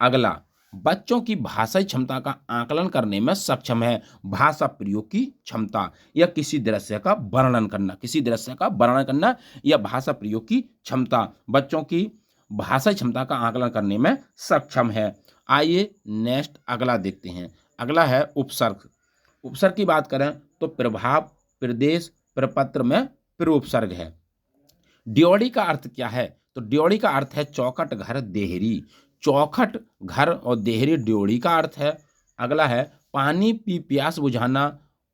अगला, बच्चों की भाषाई क्षमता का आकलन करने में सक्षम है। भाषा प्रयोग की क्षमता या किसी दृश्य का वर्णन करना, किसी दृश्य का वर्णन करना या भाषा प्रयोग की क्षमता, बच्चों की भाषाई क्षमता का आकलन करने में सक्षम है। आइए नेक्स्ट अगला देखते हैं। अगला है उपसर्ग। उपसर्ग की बात करें तो प्रभाव, प्रदेश, प्रपत्र में प्रउपसर्ग है। ड्योढ़ी का अर्थ क्या है? तो ड्योढ़ी का अर्थ है चौखट, घर, देहरी। चौखट, घर और देहरी ड्योढ़ी का अर्थ है। अगला है पानी पी प्यास बुझाना,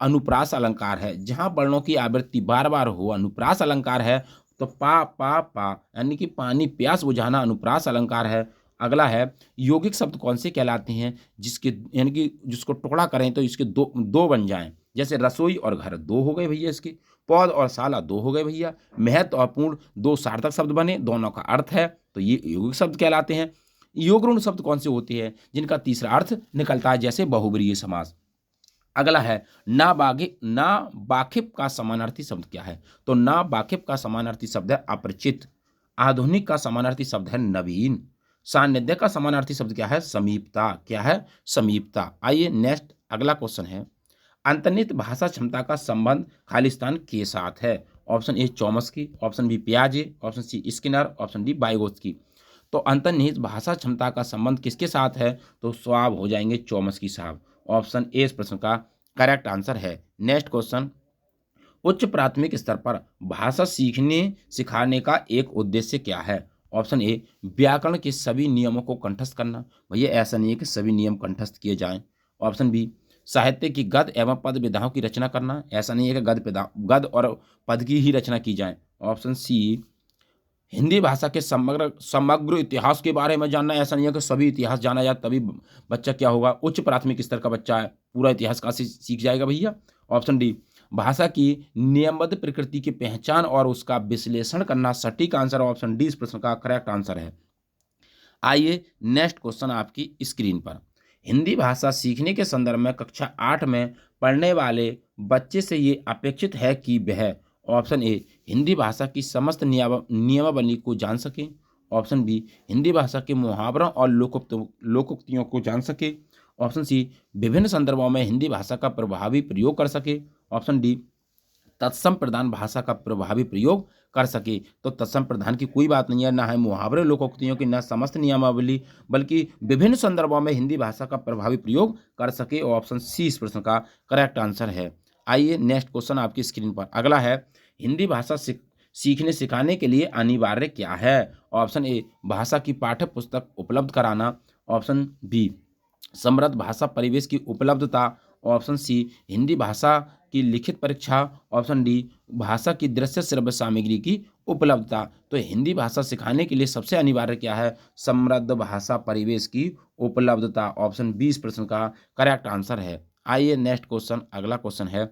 अनुप्रास अलंकार है। जहां वर्णों की आवृत्ति बार बार हो अनुप्रास अलंकार है। तो पा यानी कि पानी प्यास बुझाना अनुप्रास अलंकार है। अगला है यौगिक शब्द कौन से कहलाते हैं? जिसके यानी कि जिसको टुकड़ा करें तो इसके दो बन जाएं। जैसे रसोई और घर दो हो गए भैया, इसके पौध और साला दो हो गए भैया। महत्व और पूर्ण दो सार्थक शब्द बने, दोनों का अर्थ है, तो ये यौगिक शब्द कहलाते हैं। योगऋण शब्द कौन से होते हैं? जिनका तीसरा अर्थ निकलता है, जैसे बहुब्रीहि समास। अगला है ना वाकिफ का समानार्थी शब्द क्या है? तो ना वाकिफ का समानार्थी शब्द है अपरिचित। आधुनिक का समानार्थी शब्द है नवीन। सान्निध्य का समानार्थी शब्द क्या है? समीपता। क्या है? समीपता। आइए नेक्स्ट अगला क्वेश्चन है। अंतर्निहित भाषा क्षमता का संबंध खालिस्तान के साथ है। Option A Chomsky, option B पियाजे, option C Skinner, option D Vygotsky. तो अंतर्निहित भाषा क्षमता का संबंध किसके साथ है? तो स्वाब हो जाएंगे चॉम्स्की साहब। ऑप्शन ए इस प्रश्न का करेक्ट आंसर है। Next question. उच्च प्राथमिक स्तर पर भाषा सीखने सिखाने का एक उद्देश्य क्या है? ऑप्शन ए व्याकरण के सभी नियमों को कंठस्थ करना। भैया ऐसा नहीं है कि सभी नियम कंठस्थ किए जाएं। ऑप्शन बी साहित्य की गद्य एवं पद विधाओं की रचना करना, ऐसा नहीं है कि गद्य और पद की ही रचना की जाए। ऑप्शन सी, हिंदी भाषा के समग्र समग्र इतिहास के बारे में जानना, ऐसा नहीं है कि सभी इतिहास जाना जाए तभी बच्चा क्या होगा, उच्च प्राथमिक स्तर का बच्चा है, पूरा इतिहास कहाँ से सीख जाएगा भैया। ऑप्शन डी, भाषा की नियमबद्ध प्रकृति की पहचान और उसका विश्लेषण करना सटीक आंसर। ऑप्शन डी इस प्रश्न का करेक्ट आंसर है। आइए नेक्स्ट क्वेश्चन आपकी स्क्रीन पर। हिंदी भाषा सीखने के संदर्भ में कक्षा 8 में पढ़ने वाले बच्चे से ये अपेक्षित है कि वह ऑप्शन ए, हिंदी भाषा की समस्त नियमावली को जान सके। ऑप्शन बी, हिंदी भाषा के मुहावरों और लोकोक्तियों को जान सके। ऑप्शन सी, विभिन्न संदर्भों में हिंदी भाषा का प्रभावी प्रयोग कर सके। ऑप्शन डी, तत्सम प्रधान भाषा का प्रभावी प्रयोग कर सके। तो तत्सम प्रधान की कोई बात नहीं है, ना है मुहावरे लोकोक्तियों की, ना समस्त नियमावली, बल्कि विभिन्न संदर्भों में हिंदी भाषा का प्रभावी प्रयोग कर सके। ऑप्शन सी इस प्रश्न का करेक्ट आंसर है। आइए नेक्स्ट क्वेश्चन आपकी स्क्रीन पर। अगला है, हिंदी भाषा सीखने सिखाने के लिए अनिवार्य क्या है। ऑप्शन ए, भाषा की पाठ्य पुस्तक उपलब्ध कराना। ऑप्शन बी, समृद्ध भाषा परिवेश की उपलब्धता। ऑप्शन सी, हिंदी भाषा की लिखित परीक्षा। ऑप्शन डी, भाषा की दृश्य श्रव्य सामग्री की उपलब्धता। तो हिंदी भाषा सिखाने के लिए सबसे अनिवार्य क्या है, समृद्ध भाषा परिवेश की उपलब्धता। ऑप्शन बी इस प्रश्न का करेक्ट आंसर है। आइए नेक्स्ट क्वेश्चन, अगला क्वेश्चन है,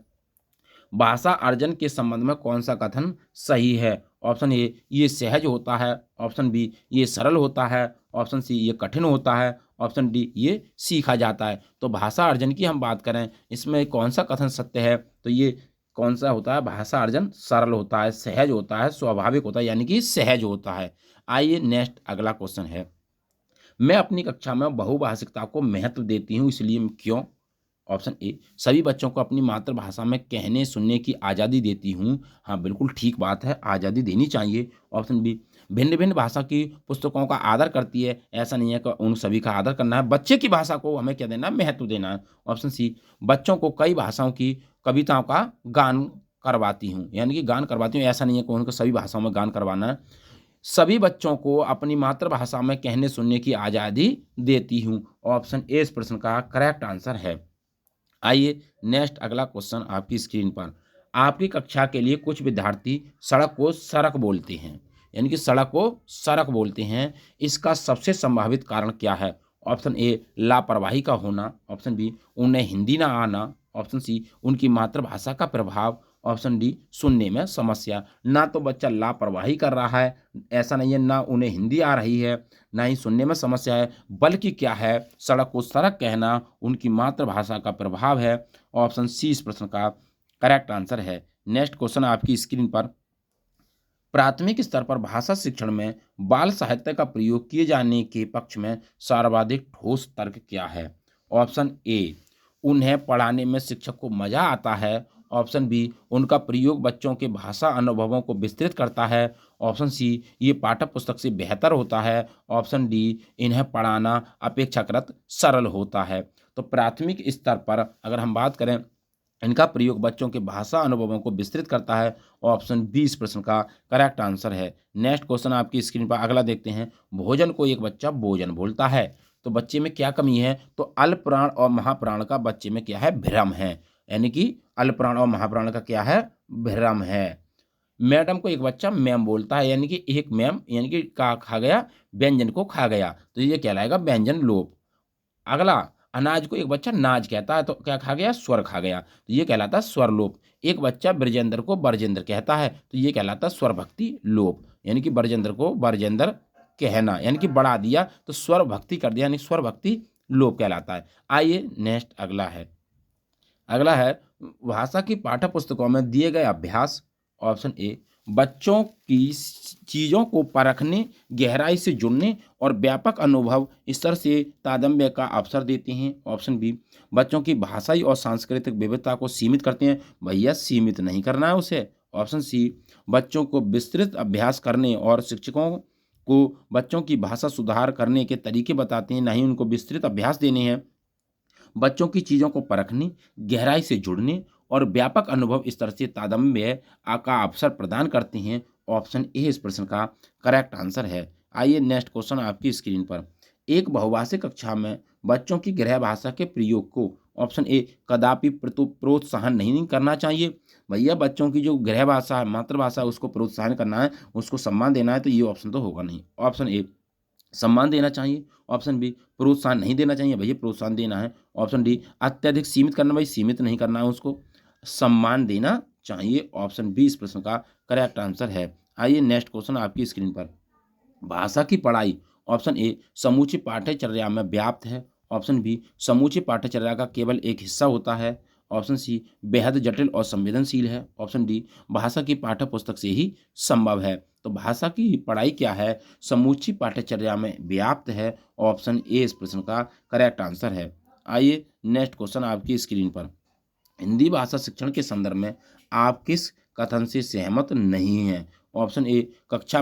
भाषा अर्जन के संबंध में कौन सा कथन सही है। ऑप्शन ए, ये सहज होता है। ऑप्शन बी, ये सरल होता है। ऑप्शन सी, ये कठिन होता है। ऑप्शन डी, ये सीखा जाता है। तो भाषा अर्जन की हम बात करें, इसमें कौन सा कथन सत्य है, तो ये कौन सा होता है, भाषा अर्जन सरल होता है, सहज होता है, स्वाभाविक होता है, यानी कि सहज होता है। आइए नेक्स्ट अगला क्वेश्चन है, मैं अपनी कक्षा में बहुभाषिकता को महत्व देती हूँ, इसलिए क्यों। ऑप्शन ए, सभी बच्चों को अपनी मातृभाषा में कहने सुनने की आज़ादी देती हूँ। हाँ बिल्कुल ठीक बात है, आज़ादी देनी चाहिए। ऑप्शन बी, भिन्न भिन्न भाषा की पुस्तकों का आदर करती है, ऐसा नहीं है कि उन सभी का आदर करना है, बच्चे की भाषा को हमें क्या देना है, महत्व देना है। ऑप्शन सी, बच्चों को कई भाषाओं की कविताओं का गान करवाती हूँ, यानी कि गान करवाती हूँ, ऐसा नहीं है कि उनको सभी भाषाओं में गान करवाना है, सभी बच्चों को अपनी मातृभाषा में कहने सुनने की आज़ादी देती हूँ। ऑप्शन ए इस प्रश्न का करेक्ट आंसर है। आइए नेक्स्ट अगला क्वेश्चन आपकी स्क्रीन पर। आपकी कक्षा के लिए कुछ विद्यार्थी सड़क को सरक बोलते हैं, यानी कि सड़क को सरक बोलते हैं, इसका सबसे संभावित कारण क्या है। ऑप्शन ए, लापरवाही का होना। ऑप्शन बी, उन्हें हिंदी ना आना। ऑप्शन सी, उनकी मातृभाषा का प्रभाव। ऑप्शन डी, सुनने में समस्या। ना तो बच्चा लापरवाही कर रहा है, ऐसा नहीं है, ना उन्हें हिंदी आ रही है, ना ही सुनने में समस्या है, बल्कि क्या है, सड़क को सड़क कहना उनकी मातृभाषा का प्रभाव है। ऑप्शन सी इस प्रश्न का करेक्ट आंसर है। नेक्स्ट क्वेश्चन आपकी स्क्रीन पर, प्राथमिक स्तर पर भाषा शिक्षण में बाल साहित्य का प्रयोग किए जाने के पक्ष में सर्वाधिक ठोस तर्क क्या है। ऑप्शन ए, उन्हें पढ़ाने में शिक्षक को मजा आता है। ऑप्शन बी, उनका प्रयोग बच्चों के भाषा अनुभवों को विस्तृत करता है। ऑप्शन सी, ये पाठ्य पुस्तक से बेहतर होता है। ऑप्शन डी, इन्हें पढ़ाना अपेक्षाकृत सरल होता है। तो प्राथमिक स्तर पर अगर हम बात करें, इनका प्रयोग बच्चों के भाषा अनुभवों को विस्तृत करता है। ऑप्शन बी इस प्रश्न का करेक्ट आंसर है। नेक्स्ट क्वेश्चन आपकी स्क्रीन पर अगला देखते हैं, भोजन को एक बच्चा भोजन बोलता है, तो बच्चे में क्या कमी है, तो अल्पप्राण और महाप्राण का बच्चे में क्या है, भ्रम है, यानी कि अल्पप्राण और महाप्राण का क्या है, भ्रम है। मैडम को एक बच्चा मैम बोलता है, यानी कि एक मैम, यानी कि का खा गया, व्यंजन को खा गया, तो ये कहलाएगा व्यंजन लोप। अगला, अनाज को एक बच्चा नाज कहता है, तो क्या खा गया, स्वर खा गया, तो ये कहलाता है स्वर लोप। एक बच्चा ब्रजेंद्र को बरजेंद्र कहता है, तो ये कहलाता है स्वर भक्ति लोप, यानी कि बरजेंद्र को बरजेंद्र कहना, यानी कि बढ़ा दिया तो स्वर भक्ति कर दिया, यानी स्वर भक्ति लोप कहलाता है। आइए नेक्स्ट अगला है भाषा की पाठ्य पुस्तकों में दिए गए अभ्यास। ऑप्शन ए, बच्चों की चीज़ों को परखने, गहराई से जुड़ने और व्यापक अनुभव स्तर से तादम्य का अवसर देते हैं। ऑप्शन बी, बच्चों की भाषाई और सांस्कृतिक विविधता को सीमित करते हैं, भैया सीमित नहीं करना है उसे। ऑप्शन सी, बच्चों को विस्तृत अभ्यास करने और शिक्षकों को बच्चों की भाषा सुधार करने के तरीके बताते हैं, नहीं उनको विस्तृत अभ्यास देने हैं। बच्चों की चीज़ों को परखने, गहराई से जुड़ने और व्यापक अनुभव स्तर से तादम्य का अवसर प्रदान करते हैं। ऑप्शन ए इस प्रश्न का करेक्ट आंसर है। आइए नेक्स्ट क्वेश्चन आपकी स्क्रीन पर, एक बहुभाषिक कक्षा में बच्चों की गृह भाषा के प्रयोग को ऑप्शन ए कदापि प्रोत्साहन नहीं करना चाहिए। भैया बच्चों की जो गृह भाषा है, मातृभाषा है, उसको प्रोत्साहन करना है, उसको सम्मान देना है, तो ये ऑप्शन तो होगा नहीं। ऑप्शन ए सम्मान देना चाहिए, ऑप्शन बी प्रोत्साहन नहीं देना चाहिए, भैया प्रोत्साहन देना है, ऑप्शन डी अत्यधिक सीमित करना, भाई सीमित नहीं करना है उसको, सम्मान देना चाहिए, ऑप्शन बी इस प्रश्न का करेक्ट आंसर है। आइए नेक्स्ट क्वेश्चन आपकी स्क्रीन पर। भाषा की पढ़ाई ऑप्शन ए समूची पाठ्यचर्या में व्याप्त है, ऑप्शन बी समूची पाठ्यचर्या का केवल एक हिस्सा होता है, ऑप्शन सी बेहद जटिल और संवेदनशील है, ऑप्शन डी भाषा की पाठ्य पुस्तक से ही संभव है। तो भाषा की पढ़ाई क्या है, समूची पाठ्यचर्या में व्याप्त है, ऑप्शन ए इस प्रश्न का करेक्ट आंसर है। आइए नेक्स्ट क्वेश्चन आपकी स्क्रीन पर। हिंदी भाषा शिक्षण के संदर्भ में आप किस कथन से सहमत नहीं हैं? ऑप्शन ए कक्षा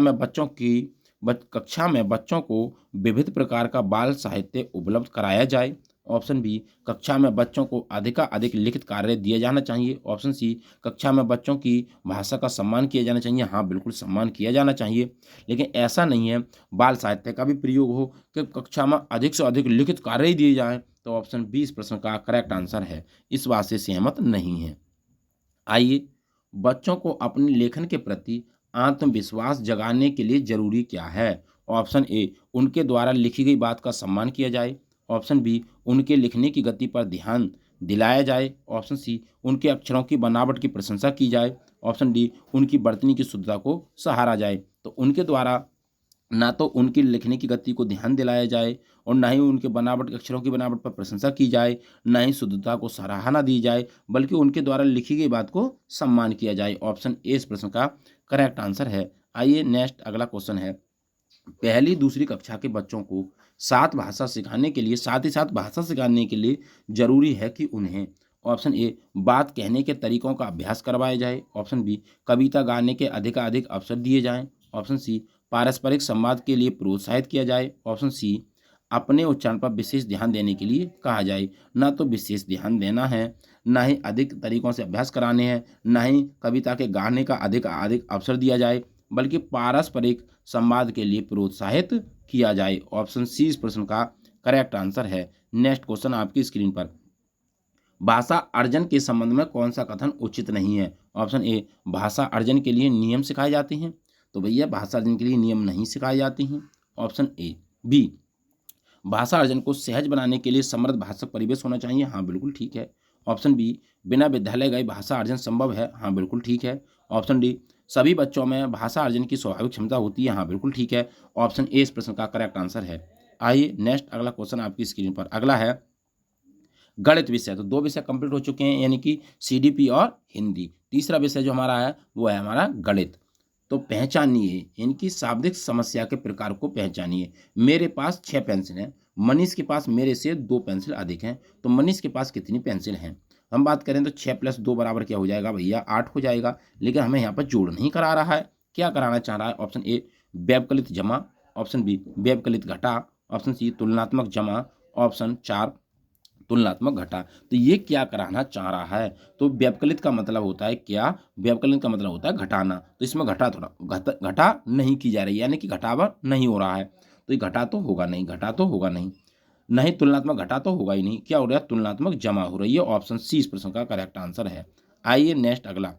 में बच्चों को विविध प्रकार का बाल साहित्य उपलब्ध कराया जाए, ऑप्शन बी कक्षा में बच्चों को अधिकाधिक लिखित कार्य दिए जाना चाहिए, ऑप्शन सी कक्षा में बच्चों की भाषा का सम्मान किया जाना चाहिए। हाँ बिल्कुल सम्मान किया जाना चाहिए, लेकिन ऐसा नहीं है बाल साहित्य का भी प्रयोग हो कि कक्षा में अधिक से अधिक लिखित कार्य ही दिए जाएं। तो ऑप्शन बी इस प्रश्न का करेक्ट आंसर है, इस बात से सहमत नहीं है। आइए बच्चों को अपने लेखन के प्रति आत्मविश्वास जगाने के लिए जरूरी क्या है? ऑप्शन ए उनके द्वारा लिखी गई बात का सम्मान किया जाए, ऑप्शन बी उनके लिखने की गति पर ध्यान दिलाया जाए, ऑप्शन सी उनके अक्षरों की बनावट की प्रशंसा की जाए, ऑप्शन डी उनकी वर्तनी की शुद्धता को सहारा जाए। तो उनके द्वारा ना तो उनकी लिखने की गति को ध्यान दिलाया जाए और ना ही उनके बनावट अक्षरों की बनावट पर प्रशंसा की जाए, ना ही शुद्धता को सराहना दी जाए, बल्कि उनके द्वारा लिखी गई बात को सम्मान किया जाए। ऑप्शन ए इस प्रश्न का करेक्ट आंसर है। आइए नेक्स्ट अगला क्वेश्चन है। पहली दूसरी कक्षा के बच्चों को साथ ही साथ भाषा सिखाने के लिए जरूरी है कि उन्हें ऑप्शन ए बात कहने के तरीकों का अभ्यास करवाया जाए, ऑप्शन बी कविता गाने के अधिकाधिक अवसर दिए जाएं, ऑप्शन सी पारस्परिक संवाद के लिए प्रोत्साहित किया जाए, ऑप्शन सी अपने उच्चारण पर विशेष ध्यान देने के लिए कहा जाए। ना तो विशेष ध्यान देना है, ना ही अधिक तरीकों से अभ्यास कराने हैं, ना ही कविता के गाने का अधिक अधिक अवसर दिया जाए, बल्कि पारस्परिक संवाद के लिए प्रोत्साहित किया जाए। ऑप्शन सी इस प्रश्न का करेक्ट आंसर है। नेक्स्ट क्वेश्चन आपकी स्क्रीन पर। भाषा अर्जन के संबंध में कौन सा कथन उचित नहीं है? ऑप्शन ए भाषा अर्जन के लिए नियम सिखाए जाते हैं, तो भैया भाषा अर्जन के लिए नियम नहीं सिखाए जाते हैं। ऑप्शन ए बी भाषा अर्जन को सहज बनाने के लिए समृद्ध भाषा परिवेश होना चाहिए, हाँ बिल्कुल ठीक है। ऑप्शन बी बिना विद्यालय गए भाषा अर्जन संभव है, हाँ बिल्कुल ठीक है। ऑप्शन डी सभी बच्चों में भाषा अर्जन की स्वाभाविक क्षमता होती है, हाँ बिल्कुल ठीक है। ऑप्शन ए इस प्रश्न का करेक्ट आंसर है। आइए नेक्स्ट अगला क्वेश्चन आपकी स्क्रीन पर। अगला है गणित विषय। तो दो विषय कंप्लीट हो चुके हैं, यानी कि सीडीपी और हिंदी। तीसरा विषय जो हमारा है वो है हमारा गणित। तो पहचानिए इनकी शाब्दिक समस्या के प्रकार को पहचानिए। मेरे पास 6 पेंसिल हैं, मनीष के पास मेरे से 2 पेंसिल अधिक हैं, तो मनीष के पास कितनी पेंसिल हैं? हम बात करें तो 6 + 2 बराबर क्या हो जाएगा भैया? 8 हो जाएगा। लेकिन हमें यहाँ पर जोड़ नहीं करा रहा है, क्या कराना चाह रहा है? ऑप्शन ए व्यवकलित जमा, ऑप्शन बी व्यवकलित घटा, ऑप्शन सी तुलनात्मक जमा, ऑप्शन 4 तुलनात्मक घटा। तो ये क्या कराना चाह रहा है? तो व्यवकलित का मतलब होता है क्या? व्यवकलित का मतलब होता है घटाना। तो इसमें घटा नहीं की जा रही है, यानी कि घटावा नहीं हो रहा है। तो ये घटा तो होगा नहीं, नहीं तुलनात्मक घटा तो होगा ही नहीं। क्या हो रहा है? तुलनात्मक जमा हो रही है। ऑप्शन सी इस प्रश्न का करेक्ट आंसर है। आइए नेक्स्ट अगला।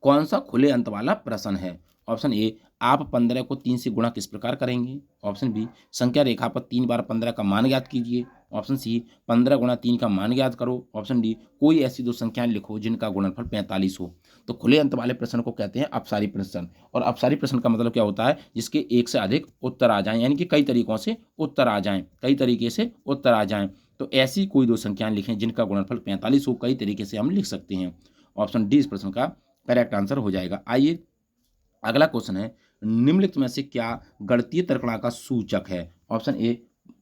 कौन सा खुले अंत वाला प्रश्न है? ऑप्शन ए आप 15 को 3 से गुणा किस प्रकार करेंगे, ऑप्शन बी संख्या रेखा पर 3 बार 15 का मान ज्ञात कीजिए, ऑप्शन सी 15 × 3 का मान ज्ञात करो, ऑप्शन डी कोई ऐसी 2 संख्याएं लिखो जिनका गुणनफल 45 हो। तो खुले अंत वाले प्रश्न को कहते हैं अपसारी प्रश्न। और अपसारी प्रश्न का मतलब क्या होता है? जिसके एक से अधिक उत्तर आ जाएं, यानी कि कई तरीकों से उत्तर आ जाएं, कई तरीके से उत्तर आ जाएं। तो ऐसी कोई 2 संख्याएं लिखें जिनका गुणनफल 45 हो, कई तरीके से हम लिख सकते हैं। ऑप्शन डी इस प्रश्न का करेक्ट आंसर हो जाएगा। आइए अगला क्वेश्चन है, निम्नलिखित में से क्या गणितीय तर्कणा का सूचक है? ऑप्शन ए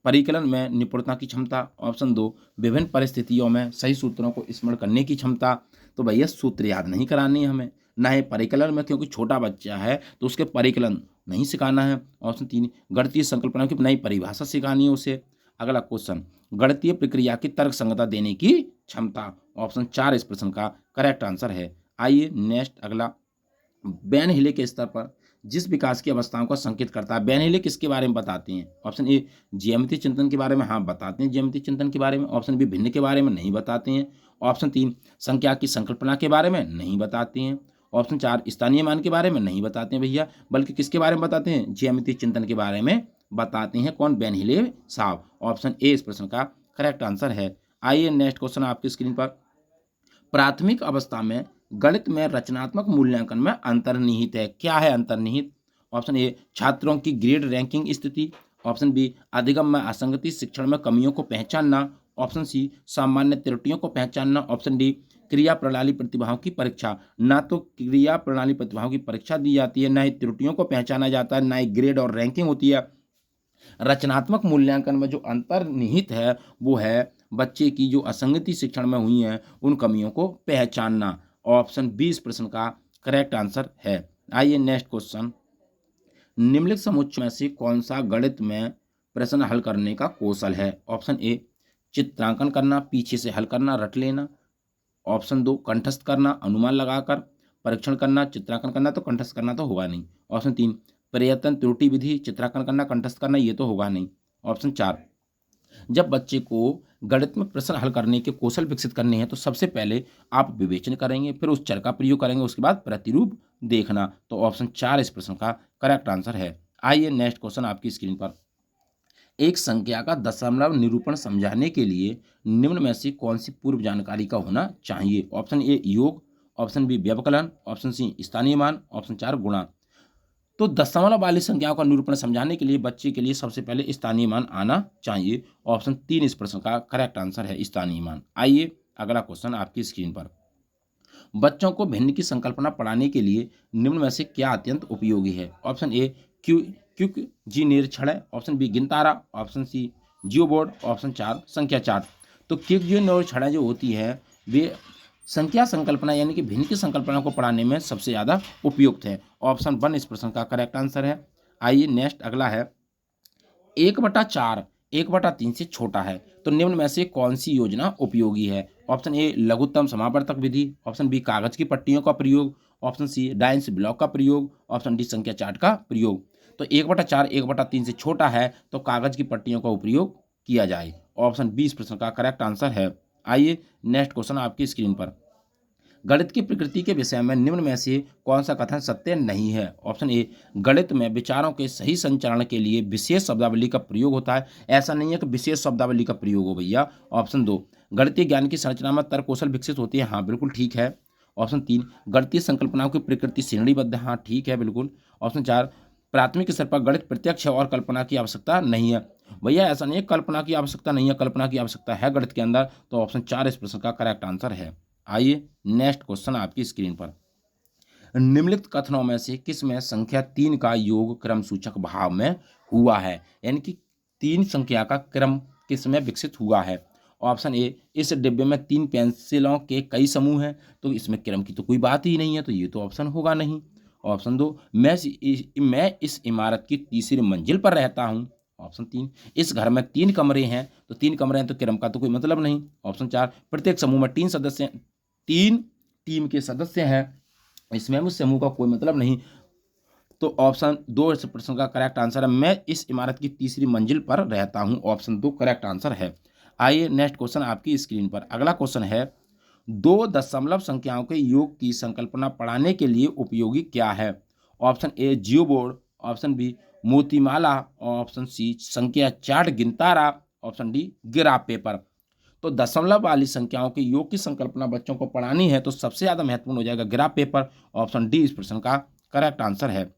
परिकलन में निपुणता की क्षमता, ऑप्शन 2 विभिन्न परिस्थितियों में सही सूत्रों को स्मरण करने की क्षमता। तो भैया सूत्र याद नहीं करानी है हमें, ना ही परिकलन में, क्योंकि छोटा बच्चा है तो उसके परिकलन नहीं सिखाना है। ऑप्शन 3 गणितीय संकल्पना की नई परिभाषा सिखानी है उसे। अगला क्वेश्चन गणितीय प्रक्रिया की तर्क संगतता देने की क्षमता। ऑप्शन 4 इस प्रश्न का करेक्ट आंसर है। आइए नेक्स्ट अगला। बैन हिले के स्तर पर जिस विकास की अवस्थाओं का संकेत करता है। बेनहिले किसके बारे में बताते हैं? ऑप्शन ए ज्यामितीय चिंतन के बारे में, हाँ बताते हैं ज्यामितीय चिंतन के बारे में। ऑप्शन बी भिन्न के बारे में, नहीं बताते हैं। ऑप्शन 3 संख्या की संकल्पना के बारे में, नहीं बताते हैं। ऑप्शन 4 स्थानीय मान के बारे में, नहीं बताते हैं भैया, बल्कि किसके बारे में बताते हैं? ज्यामितीय चिंतन के बारे में बताते हैं। कौन? बेनहिले साहब। ऑप्शन ए इस प्रश्न का करेक्ट आंसर है। आइए नेक्स्ट क्वेश्चन आपकी स्क्रीन पर। प्राथमिक अवस्था में गणित में रचनात्मक मूल्यांकन में अंतर्निहित है। क्या है अंतर्निहित? ऑप्शन ए छात्रों की ग्रेड रैंकिंग स्थिति। ऑप्शन बी अधिगम में असंगति, शिक्षण में कमियों को पहचानना। ऑप्शन सी सामान्य त्रुटियों को पहचानना। ऑप्शन डी क्रिया प्रणाली प्रतिभाओं की परीक्षा। ना तो क्रिया प्रणाली प्रतिभाओं की परीक्षा दी जाती है, ना ही त्रुटियों को पहचाना जाता है, ना ही ग्रेड और रैंकिंग होती है। रचनात्मक मूल्यांकन में जो अंतर्निहित है वो है बच्चे की जो असंगति शिक्षण में हुई है उन कमियों को पहचानना। ऑप्शन बी इस प्रश्न का करेक्ट आंसर है। आइए नेक्स्ट क्वेश्चन। निम्नलिखित समुच्चय में से कौन सा गणित में प्रश्न हल करने का कौशल है? ऑप्शन ए चित्रांकन करना, पीछे से हल करना, रट लेना। ऑप्शन 2 कंठस्थ करना, अनुमान लगाकर परीक्षण करना। चित्रांकन करना तो कंठस्थ करना तो होगा नहीं। ऑप्शन 3 प्रयत्न त्रुटि विधि, चित्रांकन करना, कंठस्थ करना, ये तो होगा नहीं। ऑप्शन 4 जब बच्चे को गणित में प्रश्न हल करने के कौशल विकसित करने हैं तो सबसे पहले आप विवेचन करेंगे, फिर उस चर का प्रयोग करेंगे, उसके बाद प्रतिरूप देखना। तो ऑप्शन 4 इस प्रश्न का करेक्ट आंसर है। आइए नेक्स्ट क्वेश्चन आपकी स्क्रीन पर। एक संख्या का दशमलव निरूपण समझाने के लिए निम्न में से कौन सी पूर्व जानकारी का होना चाहिए? ऑप्शन ए योग, ऑप्शन बी व्यवकलन, ऑप्शन सी स्थानीय मान, ऑप्शन 4 गुणा। तो दशमलव वाली संख्याओं का निरूपण समझाने के लिए बच्चे के लिए सबसे पहले स्थानीय मान आना चाहिए। ऑप्शन 3 इस प्रश्न का करेक्ट आंसर है, स्थानीय मान। आइए अगला क्वेश्चन आपकी स्क्रीन पर। बच्चों को भिन्न की संकल्पना पढ़ाने के लिए निम्न में से क्या अत्यंत उपयोगी है? ऑप्शन ए क्विक जी निरीक्षण, ऑप्शन बी गिनतारा, ऑप्शन सी जियो बोर्ड, ऑप्शन 4 संख्या चार्ट। तो क्विक जी निरीक्षण जो होती है वे संख्या संकल्पना यानी कि भिन्न की संकल्पना को पढ़ाने में सबसे ज़्यादा उपयुक्त है। ऑप्शन 1 इस प्रश्न का करेक्ट आंसर है। आइए नेक्स्ट अगला है 1/4 1/3 से छोटा है तो निम्न में से कौन सी योजना उपयोगी है? ऑप्शन ए लघुत्तम समावर्तक विधि, ऑप्शन बी कागज की पट्टियों का प्रयोग, ऑप्शन सी डायंस ब्लॉक का प्रयोग, ऑप्शन डी संख्या चार्ट का प्रयोग। तो 1/4 1/3 से छोटा है तो कागज की पट्टियों का उपयोग किया जाए। ऑप्शन बी इस प्रश्न का करेक्ट आंसर है। आइए नेक्स्ट क्वेश्चन आपकी स्क्रीन पर। गणित की प्रकृति के विषय में निम्न में से कौन सा कथन सत्य नहीं है? ऑप्शन ए गणित में विचारों के सही संचरण के लिए विशेष शब्दावली का प्रयोग होता है। ऐसा नहीं है कि विशेष शब्दावली का प्रयोग हो भैया। ऑप्शन 2 गणितीय ज्ञान की संरचना में तर्क कौशल विकसित होती है। हाँ बिल्कुल ठीक है। ऑप्शन 3 गणितीय संकल्पनाओं की प्रकृति श्रेणीबद्ध है। हाँ ठीक है बिल्कुल। ऑप्शन 4 प्राथमिक स्तर पर गणित प्रत्यक्ष है और कल्पना की आवश्यकता नहीं है। भैया ऐसा नहीं है कल्पना की आवश्यकता नहीं है, कल्पना की आवश्यकता है गणित के अंदर। तो ऑप्शन 4 इस प्रश्न का करेक्ट आंसर है। आइए नेक्स्ट क्वेश्चन आपकी स्क्रीन पर। निम्नलिखित कथनों में से किस में संख्या 3 का योग क्रम सूचक भाव में हुआ है? यानी कि 3 संख्या का क्रम किस में विकसित हुआ है? ऑप्शन ए इस डिब्बे में 3 पेंसिलों के कई समूह हैं तो इसमें क्रम की तो कोई बात ही नहीं है, तो ये तो ऑप्शन होगा नहीं। ऑप्शन 2 मैं इस इमारत की तीसरी मंजिल पर रहता हूँ। ऑप्शन 3 इस घर में 3 कमरे हैं तो 3 कमरे हैं तो क्रम का तो कोई मतलब नहीं। ऑप्शन 4 प्रत्येक समूह में 3 सदस्य 3 टीम के सदस्य हैं, इसमें उस समूह का कोई मतलब नहीं। तो ऑप्शन 2 इस प्रश्न का करेक्ट आंसर है, मैं इस इमारत की तीसरी मंजिल पर रहता हूं। ऑप्शन 2 करेक्ट आंसर है। आइए नेक्स्ट क्वेश्चन आपकी स्क्रीन पर। अगला क्वेश्चन है 2 दशमलव संख्याओं के योग की संकल्पना पढ़ाने के लिए उपयोगी क्या है? Option A geo board, option B मोतीमाला, ऑप्शन सी संख्या चार्ट गिनतारा, ऑप्शन डी ग्राफ पेपर। तो दशमलव वाली संख्याओं के योग की संकल्पना बच्चों को पढ़ानी है तो सबसे ज़्यादा महत्वपूर्ण हो जाएगा ग्राफ पेपर। ऑप्शन डी इस प्रश्न का करेक्ट आंसर है।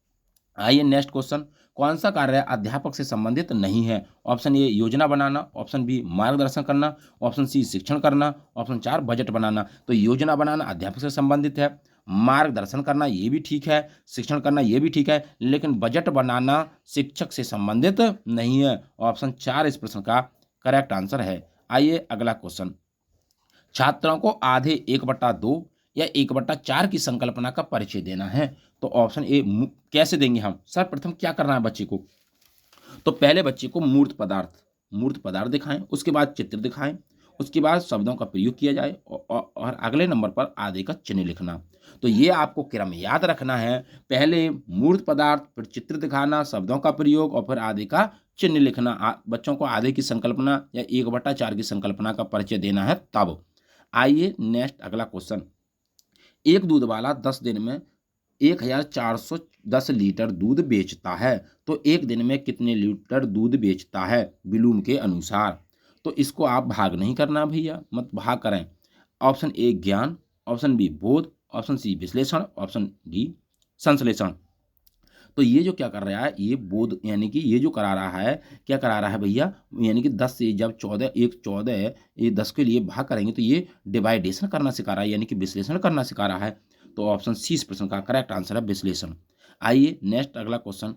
आइए नेक्स्ट क्वेश्चन। कौन सा कार्य अध्यापक से संबंधित नहीं है? ऑप्शन ए योजना बनाना, ऑप्शन बी मार्गदर्शन करना, ऑप्शन सी शिक्षण करना, ऑप्शन 4 बजट बनाना। तो योजना बनाना अध्यापक से संबंधित है, मार्गदर्शन करना ये भी ठीक है, शिक्षण करना ये भी ठीक है, लेकिन बजट बनाना शिक्षक से संबंधित नहीं है। ऑप्शन 4 इस प्रश्न का करेक्ट आंसर है। आइए अगला क्वेश्चन। छात्रों को आधे 1/2 या 1/4 की संकल्पना का परिचय देना है तो ऑप्शन ए कैसे देंगे हम? सर्वप्रथम क्या करना है बच्चे को? तो पहले बच्चे को मूर्त पदार्थ दिखाएं, उसके बाद चित्र दिखाएं, उसके बाद शब्दों का प्रयोग किया जाए और अगले नंबर पर आदि का चिन्ह लिखना। तो ये आपको क्रम याद रखना है, पहले मूर्त पदार्थ, फिर चित्र दिखाना, शब्दों का प्रयोग और फिर आदि का चिन्ह लिखना। बच्चों को आदि की संकल्पना या 1/4 की संकल्पना का परिचय देना है तब। आइए नेक्स्ट अगला क्वेश्चन। एक दूध वाला 10 दिन में 1410 लीटर दूध बेचता है, तो एक दिन में कितने लीटर दूध बेचता है बिलूम के अनुसार। तो इसको आप भाग नहीं करना भैया, मत भाग करें। ऑप्शन ए ज्ञान, ऑप्शन बी बोध, ऑप्शन सी विश्लेषण, ऑप्शन डी संश्लेषण। तो ये जो क्या कर रहा है, ये बोध यानी कि ये जो करा रहा है, क्या करा रहा है भैया, यानी कि 10 से जब 14 ये 10 के लिए भाग करेंगे तो ये डिवाइडेशन करना सिखा रहा है, यानी कि विश्लेषण करना सिखा रहा है। तो ऑप्शन सी इस प्रश्न का करेक्ट आंसर है विश्लेषण। आइए नेक्स्ट अगला क्वेश्चन।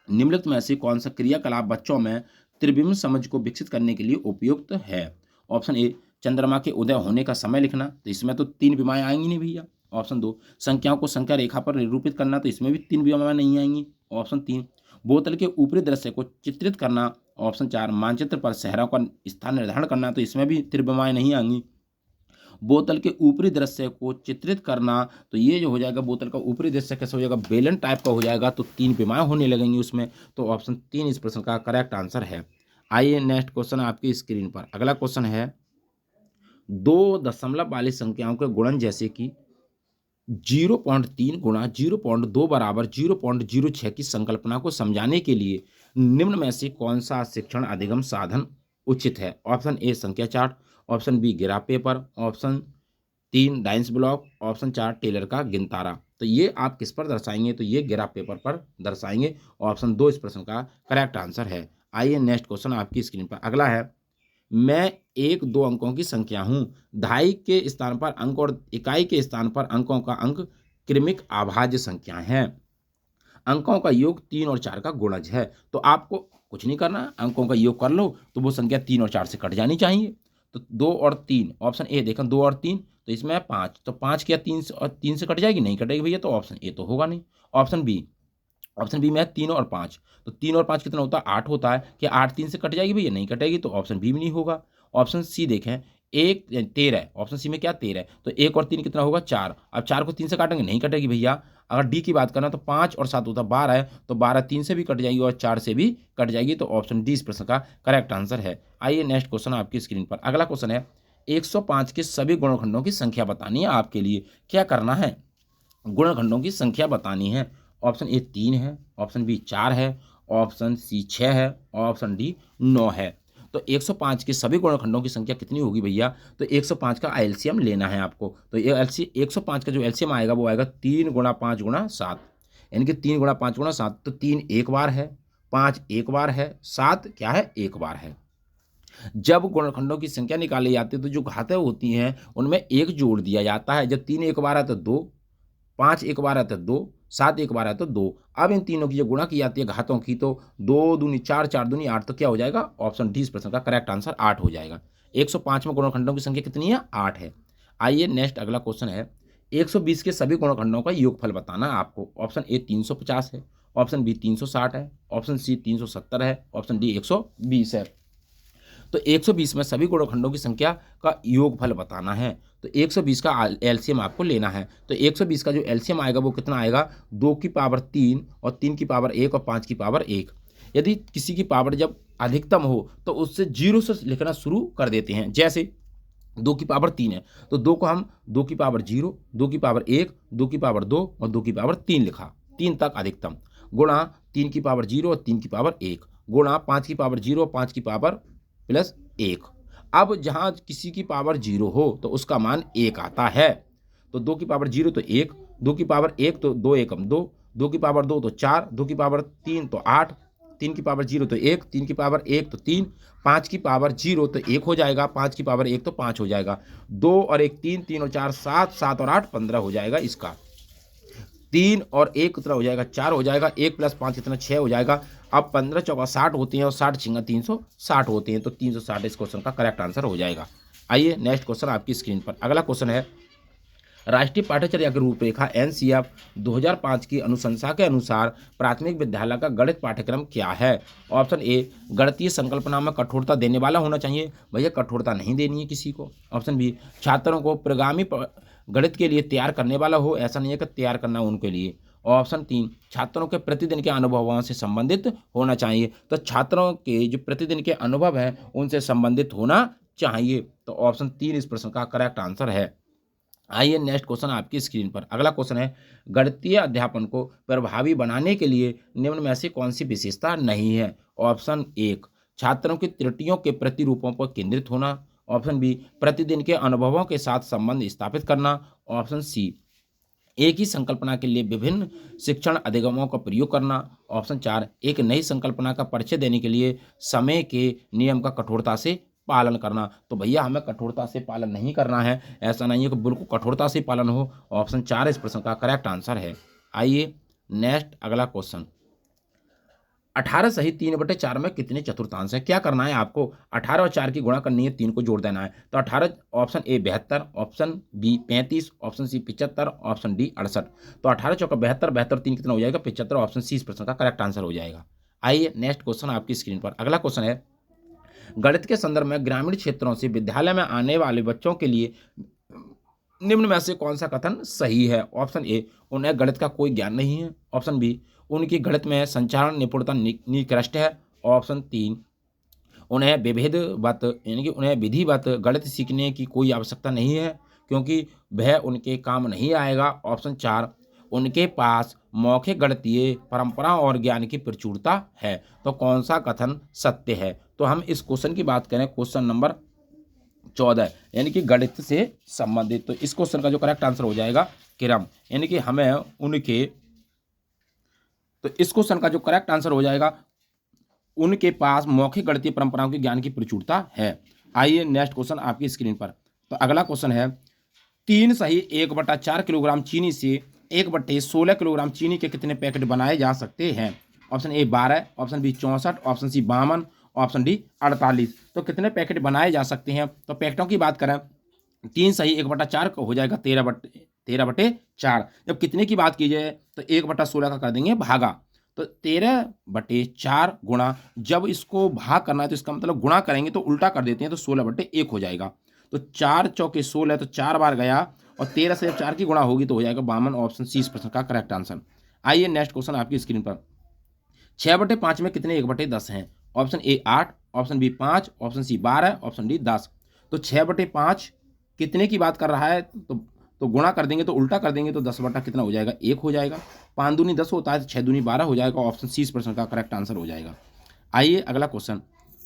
निम्नलिखित में से कौन सा क्रियाकलाप बच्चों में त्रिविम समझ को विकसित करने के लिए उपयुक्त है। ऑप्शन ए चंद्रमा के उदय होने का समय लिखना, तो इसमें तो 3 विमाएं आएंगी नहीं भैया। ऑप्शन 2 संख्याओं को संख्या रेखा पर निरूपित करना, तो इसमें भी 3 विमाएं नहीं आएंगी। ऑप्शन 3 बोतल के ऊपरी दृश्य को चित्रित करना। ऑप्शन 4 मानचित्र पर शहरों का स्थान निर्धारण करना, तो इसमें भी त्रिविमाएं नहीं आएंगी। बोतल के ऊपरी दृश्य को चित्रित करना, तो ये जो हो जाएगा बोतल का ऊपरी दृश्य कैसे हो जाएगा, बेलन टाइप का हो जाएगा, तो 3 विमाएं होने लगेंगी उसमें। तो ऑप्शन 3 इस प्रश्न का करेक्ट आंसर है। आइए नेक्स्ट क्वेश्चन आपकी स्क्रीन पर। अगला क्वेश्चन है 2 दशमलव वाली संख्याओं के गुणन जैसे कि 0.3 गुणा 0.2 बराबर 0.06 की संकल्पना को समझाने के लिए निम्न में से कौन सा शिक्षण अधिगम साधन उचित है। ऑप्शन ए संख्या chart, option B graph paper, option 3 Dienes block, option 4 Taylor का गिनतारा। तो ये आप किस पर दर्शाएंगे, तो ये ग्राफ पेपर पर दर्शाएंगे। ऑप्शन 2 इस प्रश्न का करेक्ट आंसर है। आइए नेक्स्ट क्वेश्चन आपकी स्क्रीन पर। अगला है मैं 1-2 अंकों की संख्या हूं, दहाई के स्थान पर अंक और इकाई के स्थान पर अंकों का अंक क्रमिक अभाज्य संख्या है। अंकों का योग 3 और 4 का गुणज है। तो आपको कुछ नहीं करना, अंकों का योग कर लो तो वो संख्या 3 और 4 से कट जानी चाहिए। तो 2 और 3, ऑप्शन ए देखें 2 और 3, तो इसमें 5, तो 5 क्या 3 से कट जाएगी, नहीं कटेगी भैया, तो ऑप्शन ए तो होगा नहीं। ऑप्शन बी में 3 और 5, तो 3 और 5 कितना होता है, 8 होता है। क्या 8 3 से कट जाएगी भैया, नहीं कटेगी, तो ऑप्शन बी भी नहीं होगा। ऑप्शन सी देखें 13, ऑप्शन सी में क्या 13, तो 1 और 3 कितना होगा 4। अब 4 को 3 से काटेंगे, नहीं कटेगी भैया। अगर डी की बात करना तो 5 और 7 होता है 12 है, तो 12 3 से भी कट जाएगी और 4 से भी कट जाएगी, तो ऑप्शन डी इस प्रश्न का करेक्ट आंसर है। आइए नेक्स्ट क्वेश्चन आपकी स्क्रीन पर। अगला क्वेश्चन है 105 के सभी गुणनखंडों की संख्या बतानी है आपके लिए। क्या करना है, गुणनखंडों की संख्या बतानी है। ऑप्शन ए 3 है, ऑप्शन बी 4 है, ऑप्शन सी 6 है, ऑप्शन डी 9 है। तो 105 के सभी गुणनखंडों की संख्या कितनी होगी भैया, तो 105 का एलसीएम लेना है आपको। तो ये 105 का जो एलसीएम आएगा वो आएगा 3 × 5 × 7, यानी कि 3 × 5 × 7, तो 3 एक बार है, 5 एक बार है, 7 क्या है, एक बार है। जब गुणनखंडों की संख्या निकाली जाती है तो जो घातें होती हैं उनमें 1 जोड़ दिया जाता है। जब 3 एक बार है तो 2, 5 एक बार है तो 2, 7 एक बार है तो 2। अब इन तीनों की जो गुणा की जाती है घातों की, तो 2 दूनी 4, 4 दूनी 8, तो क्या हो जाएगा, ऑप्शन डी इस प्रश्न का करेक्ट आंसर 8 हो जाएगा। 105 में गुणनखंडों की संख्या कितनी है, 8 है। आइए नेक्स्ट अगला क्वेश्चन है 120 के सभी गुणनखंडों का योगफल बताना है आपको। ऑप्शन ए 350 है, ऑप्शन बी 360 है, ऑप्शन सी 370 है, ऑप्शन डी 120 है। तो 120 में सभी गुणनखंडों की संख्या का योगफल बताना है। तो 120 का एलसीएम आपको लेना है। तो 120 का जो एलसीएम आएगा वो कितना आएगा, 2 की पावर 3 और 3 की पावर 1 और 5 की पावर 1। यदि किसी की पावर जब अधिकतम हो तो उससे 0 से लिखना शुरू कर देते हैं। जैसे 2 की पावर 3 है तो 2 को हम 2 की पावर 0, 2 की पावर 1, 2 की पावर 2 और 2 की पावर 3 लिखा, 3 तक अधिकतम, गुणा 3 की पावर 0 और 3 की पावर 1, गुणा 5 की पावर 0 और 5 की पावर प्लस 1। अब जहां किसी की पावर 0 हो तो उसका मान 1 आता है। तो 2 की पावर 0 तो 1, 2 की पावर 1 तो 2 एकम 2, 2 की पावर 2 तो 4, 2 की पावर 3 तो 8, 3 की पावर 0 तो 1, 3 की पावर 1 तो 3, 5 की पावर 0 तो 1 हो जाएगा, 5 की पावर 1 तो 5 हो जाएगा, 2 और 1 3, 3 और 4 7, 7 और 8 15 हो जाएगा। इसका 3 और 1 कितना हो जाएगा, 4 हो जाएगा, 1 + 5 कितना 6 हो जाएगा। अब 15 चौका 60 होती हैं और 60 छिंगा 360 होते हैं, तो 360 इस क्वेश्चन का करेक्ट आंसर हो जाएगा। आइए नेक्स्ट क्वेश्चन आपकी स्क्रीन पर। अगला क्वेश्चन है राष्ट्रीय पाठ्यचर्या की रूपरेखा एनसीईआरटी 2005 की अनुशंसा के अनुसार प्राथमिक विद्यालय का गणित पाठ्यक्रम क्या है? ऑप्शन ए, गणितीय संकल्पना में कठोरता देने वाला होना चाहिए। भैया कठोरता नहीं देनी है किसी को। ऑप्शन बी, छात्रों को प्रगामी गणित के लिए तैयार करने वाला हो, ऐसा नहीं है कि तैयार करना उनके लिए। ऑप्शन 3, छात्रों के प्रतिदिन के अनुभवों से संबंधित होना चाहिए। तो छात्रों के जो प्रतिदिन के अनुभव है उनसे संबंधित होना चाहिए। तो ऑप्शन 3 इस प्रश्न का करेक्ट आंसर है। आइए नेक्स्ट क्वेश्चन आपकी स्क्रीन पर। अगला क्वेश्चन है, गणितीय अध्यापन को प्रभावी बनाने के लिए निम्न में से कौन सी विशेषता नहीं है? ऑप्शन 1, छात्रों की त्रुटियों के प्रतिरूपों पर केंद्रित होना। ऑप्शन बी, प्रतिदिन के अनुभवों के साथ संबंध स्थापित करना। ऑप्शन सी, एक ही संकल्पना के लिए विभिन्न शिक्षण अधिगमों का प्रयोग करना। ऑप्शन 4, एक नई संकल्पना का परिचय देने के लिए समय के नियम का कठोरता से पालन करना। तो भैया हमें कठोरता से पालन नहीं करना है, ऐसा नहीं है कि बिल्कुल कठोरता से पालन हो। ऑप्शन 4 इस प्रश्न का करेक्ट आंसर है। आइए नेक्स्ट अगला क्वेश्चन, 18 सही 3/4 में कितने चतुर्थांश हैं? क्या करना है आपको? 18 और 4 की गुणा करनी है, 3 को जोड़ देना है। तो 18, option A 72, option B 35, option C 75, option D 68। तो 18 चौका 72, 72 3 कितना हो जाएगा? 75। ऑप्शन सी इस प्रश्न का करेक्ट आंसर हो जाएगा। आइए नेक्स्ट क्वेश्चन आपकी स्क्रीन पर। अगला क्वेश्चन है, गणित के संदर्भ में ग्रामीण क्षेत्रों से विद्यालय में आने वाले बच्चों के लिए निम्न में से कौन सा कथन सही है? ऑप्शन ए, उन्हें गणित का कोई ज्ञान नहीं है। ऑप्शन बी, उनकी गणित में संचारण निपुणता निकृष्ट है। ऑप्शन 3, उन्हें उन्हें विधिवत गणित सीखने की कोई आवश्यकता नहीं है क्योंकि वह उनके काम नहीं आएगा। ऑप्शन 4, उनके पास मौखिक गणितीय परंपरा और ज्ञान की प्रचुरता है। तो कौन सा कथन सत्य है? तो हम इस क्वेश्चन की बात करें, क्वेश्चन नंबर 14, यानी कि गणित से संबंधित। तो इस क्वेश्चन का जो करेक्ट आंसर हो जाएगा क्रम, यानी कि हमें उनके, तो इस क्वेश्चन का जो करेक्ट आंसर हो जाएगा उनके पास मौखिक गणितीय परंपराओं के ज्ञान की प्रचुरता है। आइए नेक्स्ट क्वेश्चन आपकी स्क्रीन पर। तो अगला क्वेश्चन है, 3 सही 1/4 किलोग्राम चीनी से 1/16 किलोग्राम चीनी के कितने पैकेट बनाए जा सकते हैं? Option A 12, option B 64, option C 52, option D 48। तो कितने पैकेट बनाए जा सकते हैं? तो पैकेटों की बात करें, 3 सही 1/4 हो जाएगा 13/4। जब कितने की बात की जाए तो 1/16 का कर देंगे भागा। तो 13/4 गुणा, जब इसको भाग करना है तो इसका मतलब गुणा करेंगे तो उल्टा कर देते हैं, तो 16/1 हो जाएगा। तो 4 चौके 16, तो 4 बार गया और 13 से जब 4 की गुणा होगी तो हो जाएगा 52। ऑप्शन सी इस प्रश्न का करेक्ट आंसर। आइए नेक्स्ट क्वेश्चन आपकी स्क्रीन पर, 6/5 में कितने 1/10 हैं? Option A 8, option B 5, option C 12, option D 10। तो 6/5 कितने की बात कर रहा है? तो गुणा कर देंगे तो उल्टा कर देंगे तो 10 बटा कितना हो जाएगा? 1 हो जाएगा। 5 दूनी 10 होता है तो 6 दूनी 12 हो जाएगा। ऑप्शन सी इस प्रश्न का करेक्ट आंसर हो जाएगा। आइए अगला क्वेश्चन,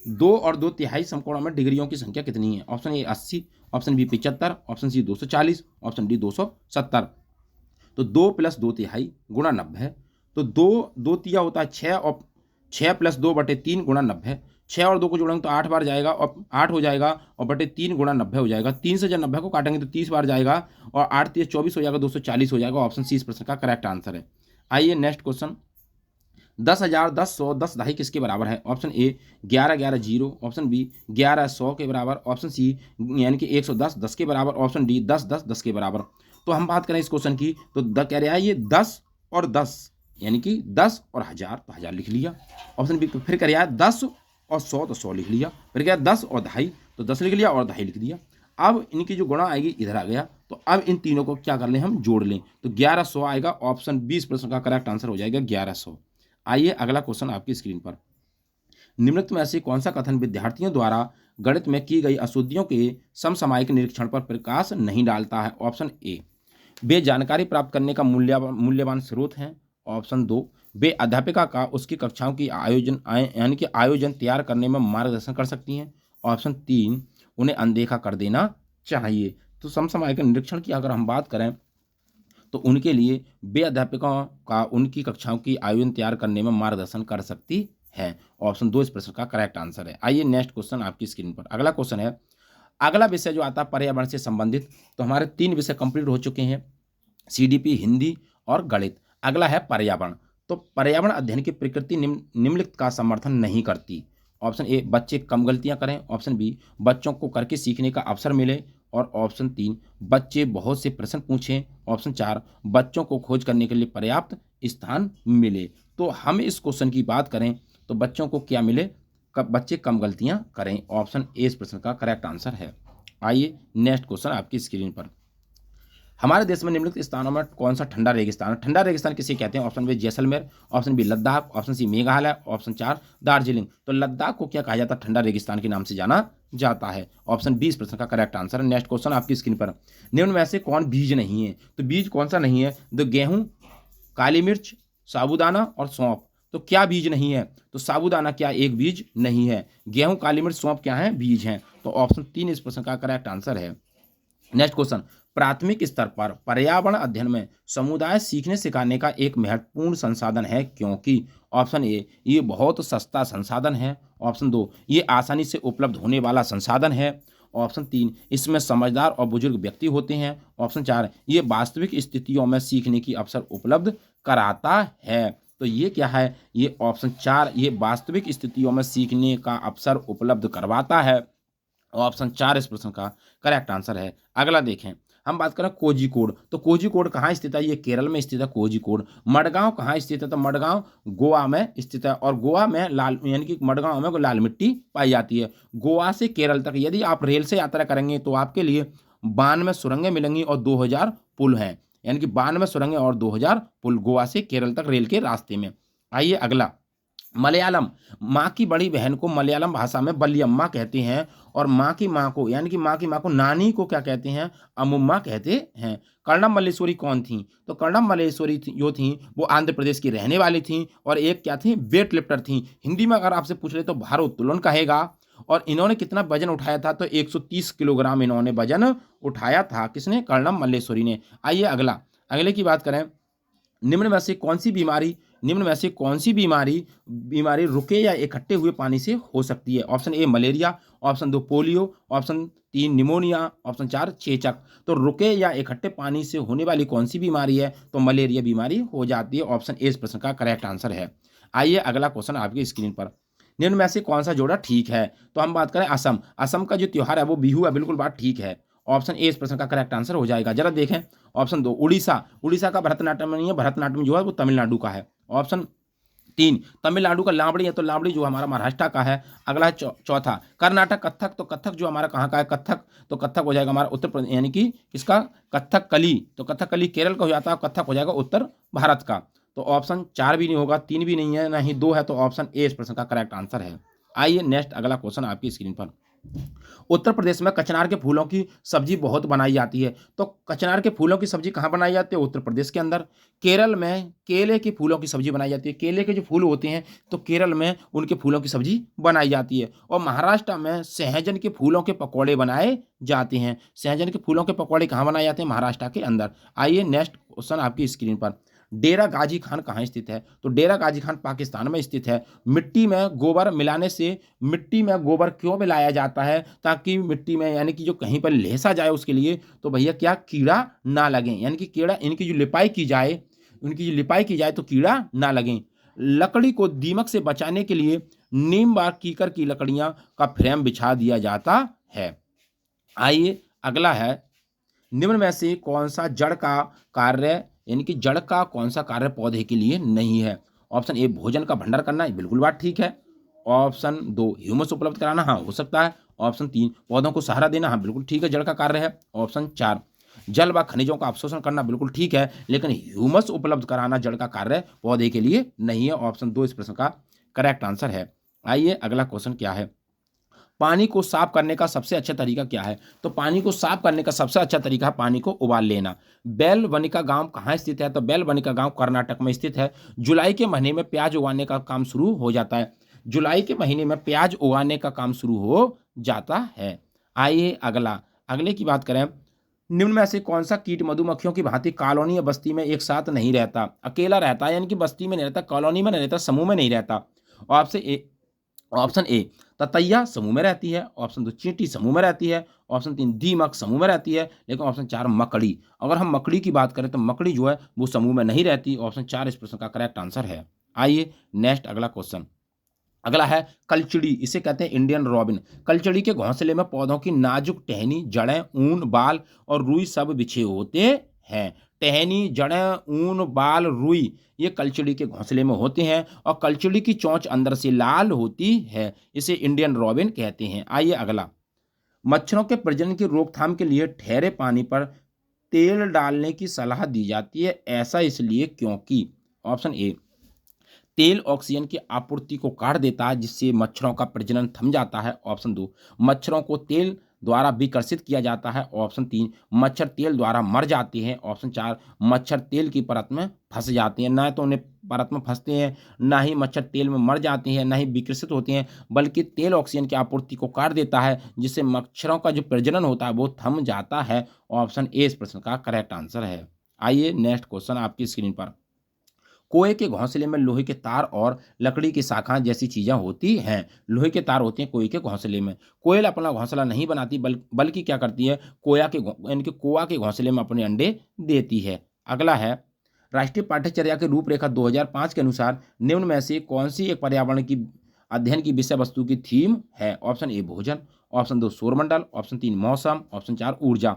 2 और 2/3 समकोणों में डिग्रियों की संख्या कितनी है? Option A 80, option B 75, option C 240, option D 270। तो 2 + 2/3 गुणा 90। तो 2 तिया होता है 6 और 6 + 2/3 गुणा 90। 6 और 2 को जोड़ेंगे तो 8 बार जाएगा और 8 हो जाएगा और बटे 3 गुणा 90 हो जाएगा। 3 से जब 90 को काटेंगे तो 30 बार जाएगा और 8 3 24 हो जाएगा, 240 हो जाएगा। ऑप्शन सी इस प्रश्न का करेक्ट आंसर है। आइए नेक्स्ट क्वेश्चन, 10,000, 10, 100, 10 दहाई किसके बराबर है? ऑप्शन ए 11, 11, 0, ऑप्शन बी 11, 100 के बराबर, ऑप्शन सी यानी कि 110, 10 के बराबर, ऑप्शन डी 10, 10, 10 के बराबर। तो हम बात करें इस क्वेश्चन की तो कह रहा है ये 10 और 10 यानी कि 10 और 1000, तो 1000 लिख लिया। ऑप्शन बी फिर कह रहा है 10 और 100, तो 100 लिख लिया। फिर क्या 10 और दहाई, तो 10 लिख लिया और दहाई लिख दिया। अब इनकी जो गुणा आएगी इधर आ गया, तो अब इन तीनों को क्या कर लें, हम जोड़ लें तो 1100 आएगा। ऑप्शन 20 प्रश्न का करेक्ट आंसर हो जाएगा 1100। आइए अगला क्वेश्चन आपकी स्क्रीन पर, निम्नलिखित में से कौन सा कथन विद्यार्थियों द्वारा गणित में की गई अशुद्धियों के समसामयिक निरीक्षण पर प्रकाश नहीं डालता है? ऑप्शन ए, वे जानकारी प्राप्त करने का मूल्यवान स्रोत हैं। ऑप्शन 2, वे अध्यापिका का उसकी कक्षाओं की आयोजन तैयार करने में मार्गदर्शन कर सकती हैं। ऑप्शन 3, उन्हें अनदेखा कर देना चाहिए। तो समसामयिक निरीक्षण की अगर हम बात करें तो उनके लिए वे अध्यापिकाओं का उनकी कक्षाओं की आयोजन तैयार करने में मार्गदर्शन कर सकती है। ऑप्शन 2 इस प्रश्न का करेक्ट आंसर है। आइए नेक्स्ट क्वेश्चन आपकी स्क्रीन पर। अगला क्वेश्चन है, अगला विषय जो आता है पर्यावरण से संबंधित। तो हमारे 3 विषय कंप्लीट हो चुके हैं, सीडीपी, हिंदी और गणित। अगला है पर्यावरण। तो पर्यावरण अध्ययन की प्रकृति निम्नलिखित का समर्थन नहीं करती। ऑप्शन ए, बच्चे कम गलतियां करें। ऑप्शन बी, बच्चों को करके सीखने का अवसर मिले। और ऑप्शन 3 बच्चे बहुत से प्रश्न पूछें, ऑप्शन 4 बच्चों को खोज करने के लिए पर्याप्त स्थान मिले। तो हम इस क्वेश्चन की बात करें तो बच्चों को क्या मिले, बच्चे कम गलतियां करें। ऑप्शन ए इस प्रश्न का करेक्ट आंसर है। आइए नेक्स्ट क्वेश्चन आपकी स्क्रीन पर। हमारे देश में निम्नलिखित स्थानों में कौन सा ठंडा रेगिस्तान है? ठंडा रेगिस्तान किसे कहते हैं? Option B Jaisalmer, option B Ladakh, option C Meghalaya, option 4 Darjeeling. तो लद्दाख को क्या कहा जाता है? ठंडा रेगिस्तान के नाम से जाना जाता है। ऑप्शन बी इस प्रश्न का करेक्ट आंसर है। नेक्स्ट क्वेश्चन आपकी स्क्रीन पर। निम्न में से कौन बीज नहीं है? तो बीज कौन सा नहीं है? तो गेहूं, काली मिर्च, साबूदाना और सौंफ। तो क्या बीज नहीं है? तो साबूदाना क्या एक बीज नहीं है? गेहूं, काली मिर्च, सौंफ क्या है? बीज हैं। तो ऑप्शन 3 इस प्रश्न का करेक्ट आंसर है। Next question. प्राथमिक स्तर पर पर्यावरण अध्ययन में समुदाय सीखने सिखाने का एक महत्वपूर्ण संसाधन है क्योंकि ऑप्शन ए ये बहुत सस्ता संसाधन है, ऑप्शन 2 ये आसानी से उपलब्ध होने वाला संसाधन है, ऑप्शन 3 इसमें समझदार और बुजुर्ग व्यक्ति होते हैं, ऑप्शन 4 ये वास्तविक स्थितियों में सीखने की अवसर उपलब्ध कराता है। तो ये क्या है? ये ऑप्शन 4 ये वास्तविक स्थितियों में सीखने का अवसर उपलब्ध करवाता है। ऑप्शन 4 इस प्रश्न का करेक्ट आंसर है। अगला देखें, हम बात करें कोझिकोड। तो कोझिकोड कहाँ स्थित है? ये केरल में स्थित है कोझिकोड। मडगांव कहाँ स्थित है? तो मडगांव गोवा में स्थित है और गोवा में लाल यानी कि मडगांव में लाल मिट्टी पाई जाती है। गोवा से केरल तक यदि आप रेल से यात्रा करेंगे तो आपके लिए 92 सुरंगें मिलेंगी और 2000 पुल हैं, यानी कि 92 सुरंगें और 2000 पुल गोवा से केरल तक रेल के रास्ते में। आइए अगला, मलयालम। माँ की बड़ी बहन को मलयालम भाषा में बलियम्मा कहते हैं और माँ की माँ को यानी कि माँ की माँ को नानी को क्या कहते हैं? अमुम्मा कहते हैं। कर्णम मल्लेश्वरी कौन थी? तो कर्णम मल्लेश्वरी जो थी वो आंध्र प्रदेश की रहने वाली थी और एक क्या थी? वेट लिफ्टर थी। हिंदी में अगर आपसे पूछ रहे तो भारोत्तोलन कहेगा। और इन्होंने कितना वजन उठाया था? तो 130 किलोग्राम इन्होंने वजन उठाया था। किसने? कर्णम मल्लेश्वरी ने। आइए अगला, अगले की बात करें। निम्न में से कौन सी बीमारी रुके या इकट्ठे हुए पानी से हो सकती है? ऑप्शन ए malaria, option 2 polio, option 3 pneumonia, option 4 चेचक। तो रुके या इकट्ठे पानी से होने वाली कौन सी बीमारी है? तो मलेरिया बीमारी हो जाती है। ऑप्शन ए इस प्रश्न का करेक्ट आंसर है। आइए अगला क्वेश्चन आपकी स्क्रीन पर। निम्न में से कौन सा जोड़ा ठीक है? तो हम बात करें असम। असम का जो त्योहार है वो बिहू है। बिल्कुल बात ठीक है। ऑप्शन ए इस प्रश्न का करेक्ट आंसर हो जाएगा। जरा देखें ऑप्शन 2 उड़ीसा। उड़ीसा का भरतनाट्यम नहीं है, भरतनाट्यम जो है वो तमिलनाडु का है। ऑप्शन 3 तमिलनाडु का लावड़ी है, तो लावड़ी जो हमारा महाराष्ट्र का है। अगला है चौथा कर्नाटक कत्थक। तो कत्थक जो हमारा कहाँ का है? कत्थक, तो कत्थक हो जाएगा हमारा उत्तर प्रदेश, यानी कि इसका कत्थकली। तो कत्थकली केरल का हो जाता है, कत्थक हो जाएगा उत्तर भारत का। तो ऑप्शन 4 भी नहीं होगा, 3 भी नहीं है, ना ही 2 है। तो ऑप्शन ए इस प्रश्न का करेक्ट आंसर है। आइए नेक्स्ट अगला क्वेश्चन आपकी स्क्रीन पर। उत्तर प्रदेश में कचनार के फूलों की सब्जी बहुत बनाई जाती है। तो कचनार के फूलों की सब्जी कहाँ बनाई जाती है? उत्तर प्रदेश के अंदर। केरल में केले के फूलों की सब्जी बनाई जाती है। केले के जो फूल होते हैं तो केरल में उनके फूलों की सब्जी बनाई जाती है। और महाराष्ट्र में सहजन के फूलों के पकौड़े बनाए जाते हैं। सहजन के फूलों के पकौड़े कहाँ बनाए जाते हैं? महाराष्ट्र के अंदर। आइए नेक्स्ट क्वेश्चन आपकी स्क्रीन पर। डेरा गाजी खान कहाँ स्थित है? तो डेरा गाजी खान पाकिस्तान में स्थित है। मिट्टी में गोबर मिलाने से, मिट्टी में गोबर क्यों मिलाया जाता है? ताकि मिट्टी में यानी कि जो कहीं पर लेसा जाए उसके लिए, तो भैया क्या कीड़ा ना लगे, यानी कि कीड़ा इनकी जो लिपाई की जाए, उनकी जो लिपाई की जाए तो कीड़ा ना लगे। लकड़ी को दीमक से बचाने के लिए नीम व कीकर की लकड़ियां का फ्रेम बिछा दिया जाता है। आइए अगला है, निम्न में से कौन सा जड़ का कार्य यानी कि जड़ का कौन सा कार्य पौधे के लिए नहीं है? ऑप्शन ए भोजन का भंडार करना, बिल्कुल बात ठीक है। ऑप्शन 2 ह्यूमस उपलब्ध कराना, हाँ हो सकता है। ऑप्शन 3 पौधों को सहारा देना, हाँ बिल्कुल ठीक है, जड़ का कार्य है। ऑप्शन 4 जल व खनिजों का अवशोषण करना, बिल्कुल ठीक है, लेकिन ह्यूमस उपलब्ध कराना जड़ का कार्य पौधे के लिए नहीं है। ऑप्शन 2 इस प्रश्न का करेक्ट आंसर है। आइए अगला क्वेश्चन क्या है। पानी को साफ करने का सबसे अच्छा तरीका क्या है? तो पानी को साफ करने का सबसे अच्छा तरीका है पानी को उबाल लेना। बेलवनिका गांव कहाँ स्थित है? तो बेलवनिका गांव कर्नाटक में स्थित है। जुलाई के महीने में प्याज उगाने का काम शुरू हो जाता है। जुलाई के महीने में प्याज उगाने का काम शुरू हो जाता है। आइए अगला, अगले की बात करें। निम्न में से कौन सा कीट मधुमक्खियों की भांति कॉलोनी या बस्ती में एक साथ नहीं रहता? अकेला रहता है, यानी कि बस्ती में नहीं रहता, कॉलोनी में नहीं रहता, समूह में नहीं रहता। ऑप्शन ए ततैया समूह में रहती है। ऑप्शन 2 चींटी समूह में रहती है। ऑप्शन 3 दीमक समूह में रहती है। लेकिन ऑप्शन 4 मकड़ी, अगर हम मकड़ी की बात करें तो मकड़ी जो है वो समूह में नहीं रहती। ऑप्शन 4 इस प्रश्न का करेक्ट आंसर है। आइए नेक्स्ट अगला क्वेश्चन। अगला है कलचड़ी, इसे कहते हैं इंडियन रॉबिन। कलचड़ी के घोंसले में पौधों की नाजुक टहनी, जड़ें, ऊन, बाल और रुई सब बिछे होते हैं। टहनी, जड़ें, ऊन, बाल, रुई ये कलचड़ी के घोंसले में होते हैं और कलचड़ी की चोंच अंदर से लाल होती है। इसे इंडियन रॉबिन कहते हैं। आइए अगला, मच्छरों के प्रजनन की रोकथाम के लिए ठहरे पानी पर तेल डालने की सलाह दी जाती है। ऐसा इसलिए क्योंकि ऑप्शन ए, तेल ऑक्सीजन की आपूर्ति को काट देता है जिससे मच्छरों का प्रजनन थम जाता है। ऑप्शन 2, मच्छरों को तेल द्वारा विकर्षित किया जाता है। ऑप्शन 3, मच्छर तेल द्वारा मर जाते हैं। ऑप्शन 4, मच्छर तेल की परत में फंस जाते हैं। ना तो उन्हें परत में फंसते हैं, ना ही मच्छर तेल में मर जाते हैं, ना ही विकर्षित होते हैं, बल्कि तेल ऑक्सीजन की आपूर्ति को काट देता है जिससे मच्छरों का जो प्रजनन होता है वो थम जाता है। ऑप्शन ए इस प्रश्न का करेक्ट आंसर है। आइए नेक्स्ट क्वेश्चन आपकी स्क्रीन पर, कोए के घोंसले में लोहे के तार और लकड़ी की शाखाएं जैसी चीजें होती हैं। लोहे के तार होते हैं कोए के घोंसले में। कोयल अपना घोंसला नहीं बनाती बल्कि क्या करती है, यानी कि कोआ के घोंसले में अपने अंडे देती है। अगला है, राष्ट्रीय पाठ्यचर्या की रूपरेखा 2005 के अनुसार निम्न में से कौन सी एक पर्यावरण की अध्ययन की विषय वस्तु की थीम है। ऑप्शन ए भोजन, ऑप्शन 2 सौरमंडल, ऑप्शन 3 मौसम, ऑप्शन 4 ऊर्जा।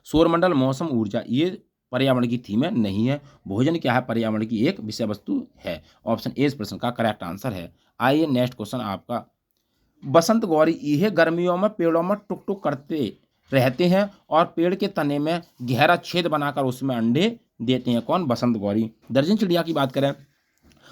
सौरमंडल, मौसम, ऊर्जा ये पर्यावरण की थीम है नहीं है। भोजन क्या है, पर्यावरण की एक विषय वस्तु है। ऑप्शन ए इस प्रश्न का करेक्ट आंसर है। आइए नेक्स्ट क्वेश्चन आपका, बसंत गौरी यह गर्मियों में पेड़ों में टुक टुक करते रहते हैं और पेड़ के तने में गहरा छेद बनाकर उसमें अंडे देते हैं। कौन, बसंत गौरी। दर्जन चिड़िया की बात करें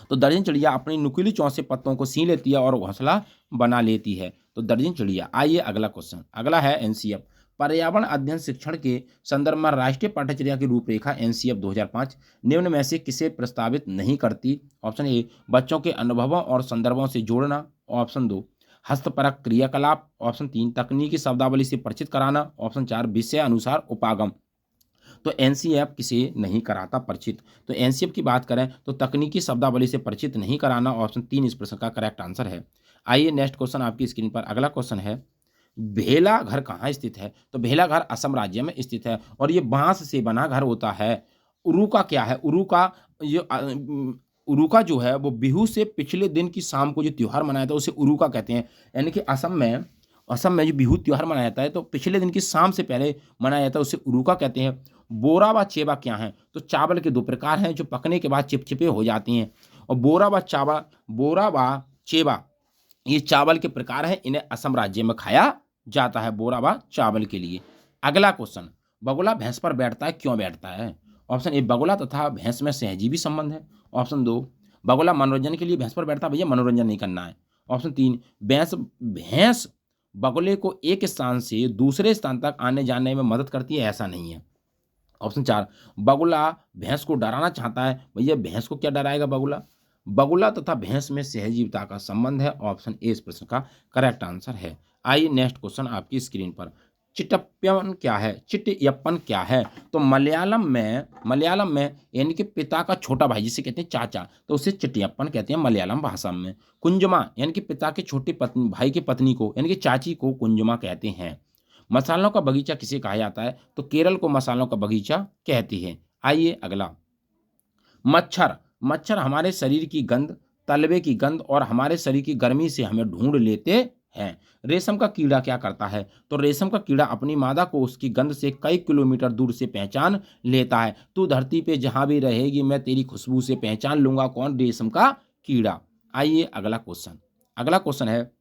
तो दर्जन चिड़िया अपनी नुकीली चोंच से पत्तों को सी लेती है और घोंसला बना लेती है। तो दर्जन चिड़िया। आइए अगला क्वेश्चन, अगला है एनसीएफ, पर्यावरण अध्ययन शिक्षण के संदर्भ में राष्ट्रीय पाठ्यचर्या की रूपरेखा एनसीएफ 2005 निम्न में से किसे प्रस्तावित नहीं करती। ऑप्शन ए, बच्चों के अनुभवों और संदर्भों से जोड़ना। ऑप्शन 2, हस्तपरक क्रियाकलाप। ऑप्शन 3, तकनीकी शब्दावली से परिचित कराना। ऑप्शन 4, विषय अनुसार उपागम। तो एनसीएफ किसे नहीं कराता परिचित, तो एनसीएफ की बात करें तो तकनीकी शब्दावली से परिचित नहीं कराना। ऑप्शन 3 इस प्रश्न का करेक्ट आंसर है। आइए नेक्स्ट क्वेश्चन आपकी स्क्रीन पर, अगला क्वेश्चन है, भेला घर कहाँ स्थित है। तो भेला घर असम राज्य में स्थित है और ये बांस से बना घर होता है। उरुका क्या है, उरुका ये उरुका जो है वो बिहू से पिछले दिन की शाम को जो त्योहार मनाया था उसे उरुका कहते हैं। यानी कि असम में जो बिहू त्योहार मनाया जाता है तो पिछले दिन की शाम से पहले मनाया जाता है, उसे उरुका कहते हैं। बोरा व चेबा क्या है, तो चावल के दो प्रकार हैं जो पकने के बाद चिपचिपे हो जाती हैं, और बोरा व चेबा ये चावल के प्रकार हैं। इन्हें असम राज्य में खाया जाता है बोरा व चावल के लिए। अगला क्वेश्चन, बगुला भैंस पर बैठता है, क्यों बैठता है। ऑप्शन ए, बगुला तथा भैंस में सहजीवी संबंध है। ऑप्शन 2, बगुला मनोरंजन के लिए भैंस पर बैठता है, भैया मनोरंजन नहीं करना है। ऑप्शन 3, भैंस बगुले को एक स्थान से दूसरे स्थान तक आने जाने में मदद करती है, ऐसा नहीं है। ऑप्शन 4, बगुला भैंस को डराना चाहता है, भैया भैंस को क्या डराएगा बगुला। बगुला तथा भैंस में सहजीविता का संबंध है। ऑप्शन ए इस प्रश्न का करेक्ट आंसर है। आइए नेक्स्ट क्वेश्चन आपकी स्क्रीन पर, चिट्टप्पन क्या है, चिट्टयप्पन क्या है। तो मलयालम में यानी कि पिता का छोटा भाई जिसे कहते हैं चाचा, तो उसे चिट्टयप्पन कहते हैं मलयालम भाषा में। कुंजमा यानी कि पिता के छोटी पत्नी भाई की पत्नी को यानी कि चाची को कुंजमा कहते हैं। मसालों का बगीचा किसे कहा जाता है, तो केरल को मसालों का बगीचा कहते हैं। आइए अगला, मच्छर हमारे शरीर की गंध, तलवे की गंध और हमारे शरीर की गर्मी से हमें ढूंढ लेते हैं। रेशम का कीड़ा क्या करता है, तो रेशम का कीड़ा अपनी मादा को उसकी गंध से कई किलोमीटर दूर से पहचान लेता है। तू धरती पे जहां भी रहेगी मैं तेरी खुशबू से पहचान लूंगा। कौन, रेशम का कीड़ा। आइए अगला क्वेश्चन है,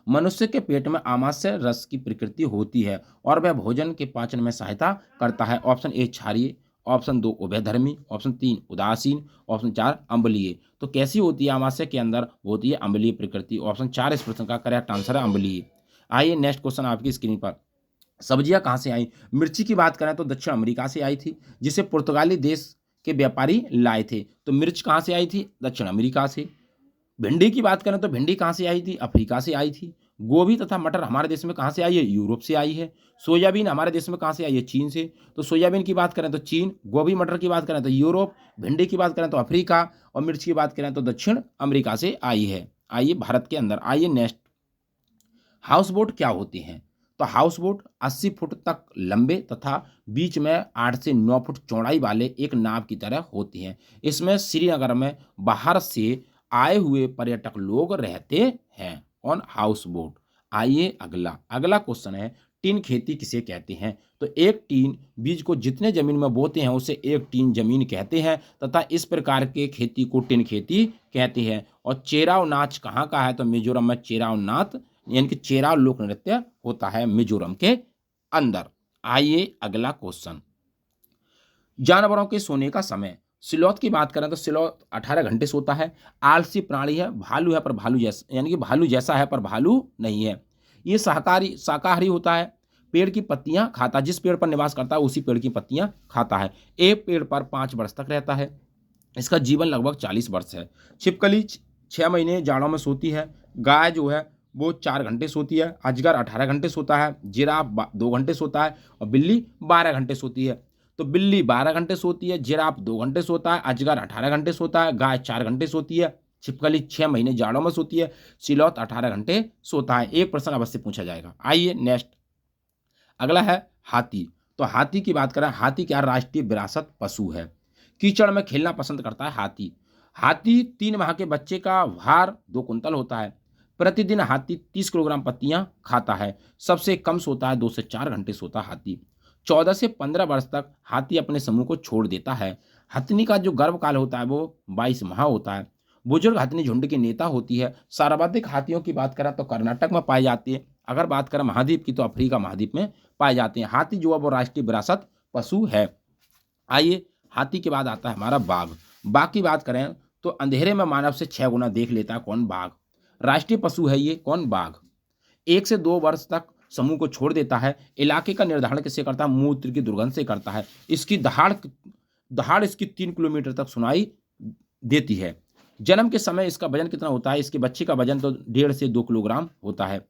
मनुष्य के पेट में आमाशय रस की प्रकृति होती है और वह भोजन के पाचन में सहायता करता है। ऑप्शन ए, क्षारीय। ऑप्शन 2, उभयधर्मी। ऑप्शन 3, उदासीन। ऑप्शन 4, अम्लीय। तो कैसी होती है आमाशय के अंदर, वो होती है अम्लीय प्रकृति। ऑप्शन 4 इस प्रश्न का करेक्ट आंसर है, अम्लीय। आइए नेक्स्ट क्वेश्चन आपकी स्क्रीन पर, सब्जियां कहाँ से आई। मिर्ची की बात करें तो दक्षिण अमेरिका से आई थी, जिसे पुर्तगाली देश के व्यापारी लाए थे। तो मिर्च कहाँ से आई थी, दक्षिण अमेरिका से। भिंडी की बात करें तो भिंडी कहाँ से आई थी, अफ्रीका से आई थी। गोभी तथा मटर हमारे देश में कहाँ से आई है, यूरोप से आई है। सोयाबीन हमारे देश में कहाँ से आई है, चीन से। तो सोयाबीन की बात करें तो चीन, गोभी मटर की बात करें तो यूरोप, भिंडी की बात करें तो अफ्रीका और मिर्च की बात करें तो दक्षिण अमेरिका से आई है। आइए भारत के अंदर। आइए नेक्स्ट, हाउस बोट क्या होते हैं। तो हाउस बोट 80 फुट तक लंबे तथा बीच में 8 से 9 फुट चौड़ाई वाले एक नाव की तरह होती हैं। इसमें श्रीनगर में बाहर से आए हुए पर्यटक लोग रहते हैं। On house boat. आइए अगला क्वेश्चन है, टीन खेती किसे कहते हैं? तो एक टीन बीज को जितने जमीन में बोते हैं उसे एक टीन जमीन कहते हैं तथा इस प्रकार के खेती को टीन खेती कहते हैं। और चेराव नाच कहाँ का है? तो मिजोरम में चेराव नाच यानी कि चेराव लोक नृत्य होता है मिजोरम के अंदर। आइए अगला क्वेश्चन, जानवरों के सोने का समय। स्लॉथ की बात करें तो स्लॉथ 18 घंटे सोता है। आलसी प्राणी है, भालू है पर भालू जैसा यानी कि भालू जैसा है पर भालू नहीं है। ये शाकाहारी होता है। पेड़ की पत्तियां खाता है, जिस पेड़ पर निवास करता है उसी पेड़ की पत्तियां खाता है। एक पेड़ पर 5 वर्ष तक रहता है। इसका जीवन लगभग 40 वर्ष है। छिपकली 6 महीने जाड़ों में सोती है। गाय जो है वो 4 घंटे सोती है। अजगर 18 घंटे सोता है। जिराफ 2 घंटे सोता है और बिल्ली 12 घंटे सोती है। तो बिल्ली 12 घंटे सोती है, जिराफ 2 घंटे सोता है, अजगर 18 घंटे सोता है, गाय 4 घंटे सोती है, छिपकली 6 महीने जाड़ों में सोती है, सिलौत 18 घंटे सोता है। एक प्रश्न अवश्य पूछा जाएगा। आइए नेक्स्ट, अगला है हाथी। तो हाथी की बात करें, हाथी क्या राष्ट्रीय विरासत पशु है। कीचड़ में खेलना पसंद करता है हाथी। हाथी 3 माह के बच्चे का भार 2 कुंतल होता है। प्रतिदिन हाथी 30 किलोग्राम पत्तियां खाता है। सबसे कम सोता है 2 से 4 घंटे सोता हाथी। 14 से 15 वर्ष तक हाथी अपने समूह को छोड़ देता है। हथनी का जो गर्भकाल होता है वो 22 माह होता है। बुजुर्ग हथनी झुंड की नेता होती है। सर्वाधिक हाथियों की बात करें तो कर्नाटक में पाई जाती है। अगर बात करें महाद्वीप की तो अफ्रीका महाद्वीप में पाए जाते हैं। हाथी जो है वो राष्ट्रीय विरासत पशु है। आइए, हाथी के बाद आता है हमारा बाघ। बाघ की बात करें तो अंधेरे में मानव से 6 गुना देख लेता है। कौन? बाघ। राष्ट्रीय पशु है ये। कौन? बाघ। 1 से 2 वर्ष तक समूह को छोड़ देता है। इलाके का निर्धारण किससे करता है? मूत्र की दुर्गंध से करता है। इसकी दहाड़ इसकी 3 किलोमीटर तक सुनाई देती है। जन्म के समय इसका वजन कितना होता है? इसके बच्चे का वजन तो 1.5 से 2 किलोग्राम होता है।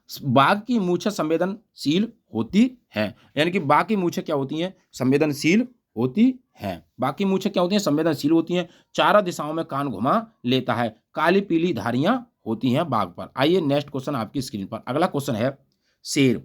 बाघ की मूछें संवेदनशील होती हैं, यानी कि बाघ की मूछें क्या होती हैं? संवेदनशील होती हैं। बाघ की मूछें क्या होती हैं? संवेदनशील होती हैं। चारों दिशाओं में कान घुमा लेता है। काली पीली धारियां होती हैं बाघ पर। आइए नेक्स्ट क्वेश्चन आपकी स्क्रीन पर। अगला क्वेश्चन है शेर।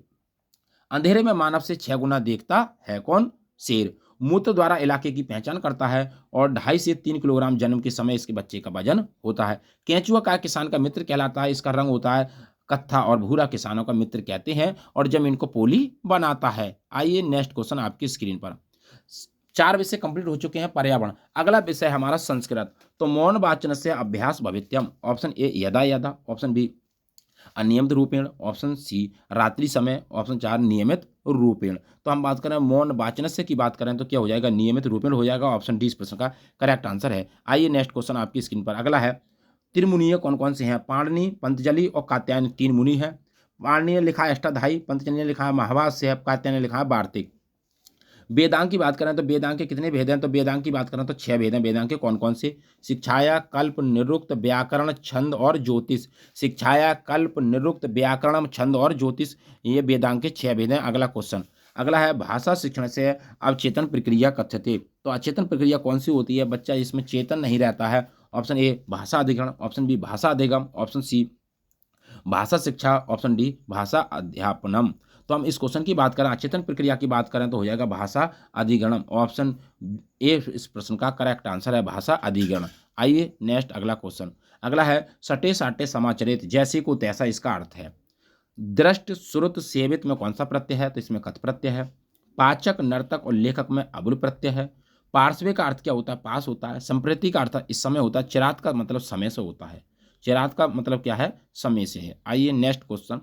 अंधेरे में मानव से 6 गुना देखता है। कौन? शेर। मूत्र द्वारा इलाके की पहचान करता है और 2.5 से 3 किलोग्राम जन्म के समय इसके बच्चे का वजन होता है। केंचुआ का किसान का मित्र कहलाता है। इसका रंग होता है कत्था और भूरा, किसानों का मित्र कहते हैं और जमीन को पोली बनाता है। आइए नेक्स्ट क्वेश्चन आपकी स्क्रीन पर। 4 विषय कंप्लीट हो चुके हैं। पर्यावरण। अगला विषय हमारा संस्कृत। तो मौन वाचन से अभ्यास भवित्यम। ऑप्शन ए यदा यदा, ऑप्शन बी अनियमित रूपेण, ऑप्शन सी रात्रि समय, ऑप्शन 4 नियमित रूपेण। तो हम बात करें मौन वाचनस्य की बात करें तो क्या हो जाएगा? नियमित रूपेण हो जाएगा। ऑप्शन डी इस प्रश्न का करेक्ट आंसर है। आइए नेक्स्ट क्वेश्चन आपकी स्क्रीन पर। अगला है त्रिमुनीय कौन कौन से हैं? पाणिनि, पंतजलि और कात्यायन 3 मुनि हैं। पाणिनि ने लिखा है अष्टाध्यायी, पंतजलि ने लिखा है महाभाष्य, कात्यायन ने लिखा है वार्तिक। वेदांग की बात करें तो वेदांग के कितने भेद हैं? तो वेदांग की बात करें तो 6 भेद हैं। वेदांग के कौन कौन से? शिक्षाया, कल्प, निरुक्त, व्याकरण, छंद और ज्योतिष। शिक्षाया, कल्प, निरुक्त, व्याकरण, छंद और ज्योतिष, ये वेदांग के 6 भेद हैं। अगला क्वेश्चन, अगला है भाषा शिक्षण से अवचेतन प्रक्रिया कथ्यते। तो अचेतन प्रक्रिया कौन सी होती है? बच्चा इसमें चेतन नहीं रहता है। ऑप्शन ए भाषा अधिग्रहण, ऑप्शन बी भाषा अधिगम, ऑप्शन सी भाषा शिक्षा, ऑप्शन डी भाषा अध्यापनम। तो हम इस क्वेश्चन की बात करें, अचेतन प्रक्रिया की बात करें तो हो जाएगा भाषा अधिग्रहण। ऑप्शन ए इस प्रश्न का करेक्ट आंसर है, भाषा अधिग्रहण। आइए नेक्स्ट अगला क्वेश्चन। अगला है सटे साटे समाचरित, जैसे को तैसा, इसका अर्थ है। दृष्ट, श्रुत, सेवित में कौन सा प्रत्यय है? तो इसमें कथ प्रत्यय है। पाचक, नर्तक और लेखक में अबुल प्रत्यय है। पार्श्वे का अर्थ क्या होता है? पास होता है। संप्रति का अर्थ इस समय होता है। चिरात का मतलब समय से होता है। चिरात का मतलब क्या है? समय से है। आइए नेक्स्ट क्वेश्चन।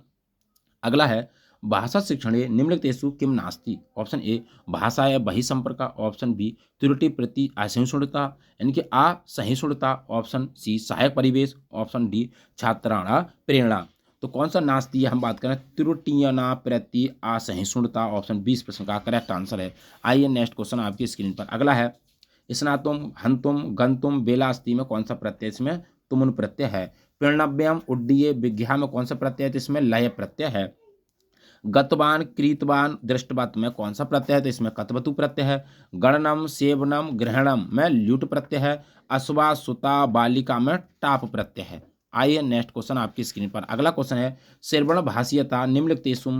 अगला है भाषा शिक्षणे निम्नलिखितेषु किम नास्ति। ऑप्शन ए भाषाया बहिःसंपर्क, ऑप्शन बी त्रुटि प्रति असहिष्णुता यानी कि असहिष्णुता, ऑप्शन सी सहायक परिवेश, ऑप्शन डी छात्राणां प्रेरणा। तो कौन सा नास्ति है? हम बात करें त्रुटियना प्रति असहिष्णुता, ऑप्शन बी इस प्रश्न का करेक्ट आंसर है। आइए नेक्स्ट क्वेश्चन आपकी स्क्रीन पर। अगला है स्नातुम, हंतुम, गंतुम, बेलास्ति में कौन सा प्रत्यय? इसमें तुमुन प्रत्यय है। प्रणव्यम, उड्डीय, विज्ञा में कौन सा प्रत्यय है? तो इसमें लय प्रत्यय है। गतवान, क्रीतवान, दृष्टवत में कौन सा प्रत्यय है? तो इसमें कतवतु प्रत्यय है। गणनम, सेवनम, ग्रहणम में ल्यूट प्रत्यय है। अश्वा, सुता, बालिका में टाप प्रत्यय है। आइए नेक्स्ट क्वेश्चन आपकी स्क्रीन पर। अगला क्वेश्चन है श्रवण भाषीयता निम्नलिखितेषु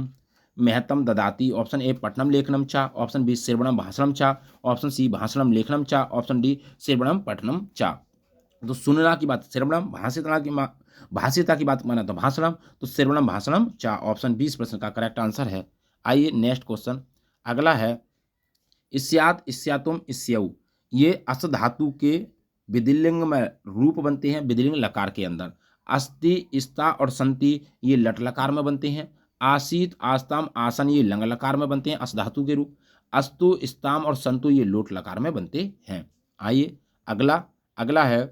महत्तम ददाति। ऑप्शन ए पठनम लेखनम च, ऑप्शन बी श्रवणम भाषणम च, ऑप्शन सी भाषणम लेखनम च, ऑप्शन डी श्रवणम पठनम च। तो सुनना की बात श्रवणम, भाषिता की बात माना तो भाषणम, तो श्रवणम भाषणम चा, ऑप्शन 20 प्रश्न का करेक्ट आंसर है। आइए नेक्स्ट क्वेश्चन, अगला है इस्यात, इस्यातुम, इस्यऊ, ये अस धातु के विधिलिंग में रूप बनते हैं विधिलिंग लकार के अंदर। अस्ति, इस्ता और संति ये लट लकार में बनते हैं। आसीत, आस्ताम, आसन ये लंग लकार में बनते हैं अस धातु के रूप। अस्तु, इस्ताम और संतु ये लोट लकार में बनते हैं। आइए अगला, अगला है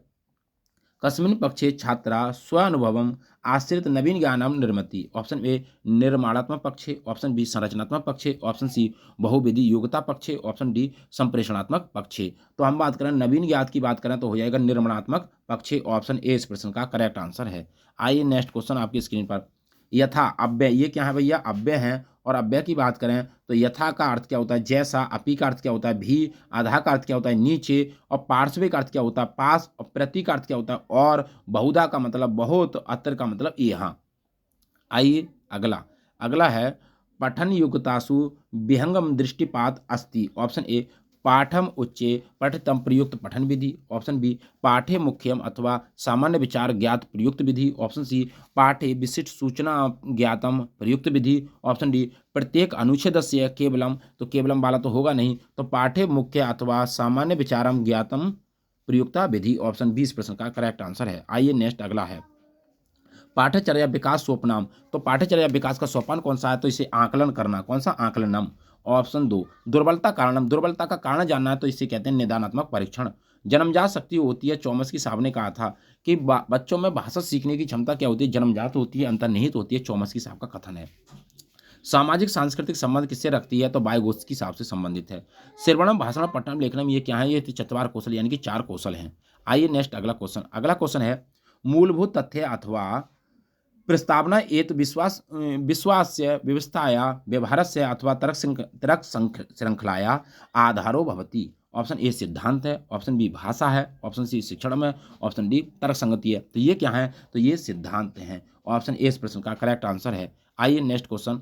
कस्मिन् पक्षे छात्रा स्वानुभवम आश्रित नवीन ज्ञानम निर्मति। ऑप्शन ए निर्माणात्मक पक्षे, ऑप्शन बी संरचनात्मक पक्षे, ऑप्शन सी बहुविधि योग्यता पक्षे, ऑप्शन डी संप्रेषणात्मक पक्षे। तो हम बात करें नवीन ज्ञात की बात करें तो हो जाएगा निर्माणात्मक पक्षे, ऑप्शन ए इस प्रश्न का करेक्ट आंसर है। आइए नेक्स्ट क्वेश्चन आपकी स्क्रीन पर, यथा अव्यय, ये क्या है भैया, अव्यय है। और अव्यय की बात करें तो यथा का अर्थ क्या होता है जैसा, अपी का अर्थ क्या होता है भी, आधा का अर्थ क्या होता है नीचे, और पार्श्व का अर्थ क्या होता है पास, और प्रति का अर्थ क्या होता है और, बहुधा का मतलब बहुत, अत्र का मतलब यहाँ। आइए अगला, अगला है पठन युक्तासु विहंगम दृष्टिपात अस्ति। ऑप्शन ए पाठम उच्चे पठितम प्रयुक्त पठन विधि, ऑप्शन बी पाठे मुख्यम अथवा सामान्य विचार ज्ञात प्रयुक्त विधि, ऑप्शन सी पाठे विशिष्ट सूचना ज्ञातम प्रयुक्त विधि, ऑप्शन डी प्रत्येक अनुच्छेदस्य केवलम, तो केवलम वाला तो होगा नहीं, तो पाठे मुख्य अथवा सामान्य विचारम ज्ञातम प्रयुक्ता विधि, ऑप्शन बी इस प्रश्न का करेक्ट आंसर है। आइए नेक्स्ट अगला है पाठ्यचर्या विकास सोपनाम। तो पाठ्यचर्या विकास का सोपान कौन सा है, तो इसे आकलन करना, कौन सा आकलनम, ऑप्शन दो दुर्बलता कारणम, दुर्बलता का कारण जानना है तो इसे कहते हैं निदानात्मक परीक्षण। जन्मजात शक्ति होती है, चौमस्की साहब ने कहा था कि बच्चों में भाषा सीखने की क्षमता क्या होती है, जन्मजात होती है, अंतर्निहित होती है, चौमस्की साहब का कथन है। सामाजिक सांस्कृतिक संबंध किससे रखती है, तो वायगोत्स्की साहब से संबंधित है। श्रवणम, भाषण, पठनम, लेखनम, ये क्या है, ये चतवार कौशल यानी कि 4 कौशल हैं। आइए नेक्स्ट अगला क्वेश्चन, अगला क्वेश्चन है मूलभूत तथ्य अथवा प्रस्तावना एत विश्वास्य व्यवस्थाया व्यवहारस्य अथवा तर्क श्रृंखलाया आधारो भवति। ऑप्शन ए सिद्धांत है, ऑप्शन बी भाषा है, ऑप्शन सी शिक्षण है, ऑप्शन डी तर्क संगति है। तो ये क्या है, तो ये सिद्धांत हैं, ऑप्शन ए इस प्रश्न का करेक्ट आंसर है। आइए नेक्स्ट क्वेश्चन,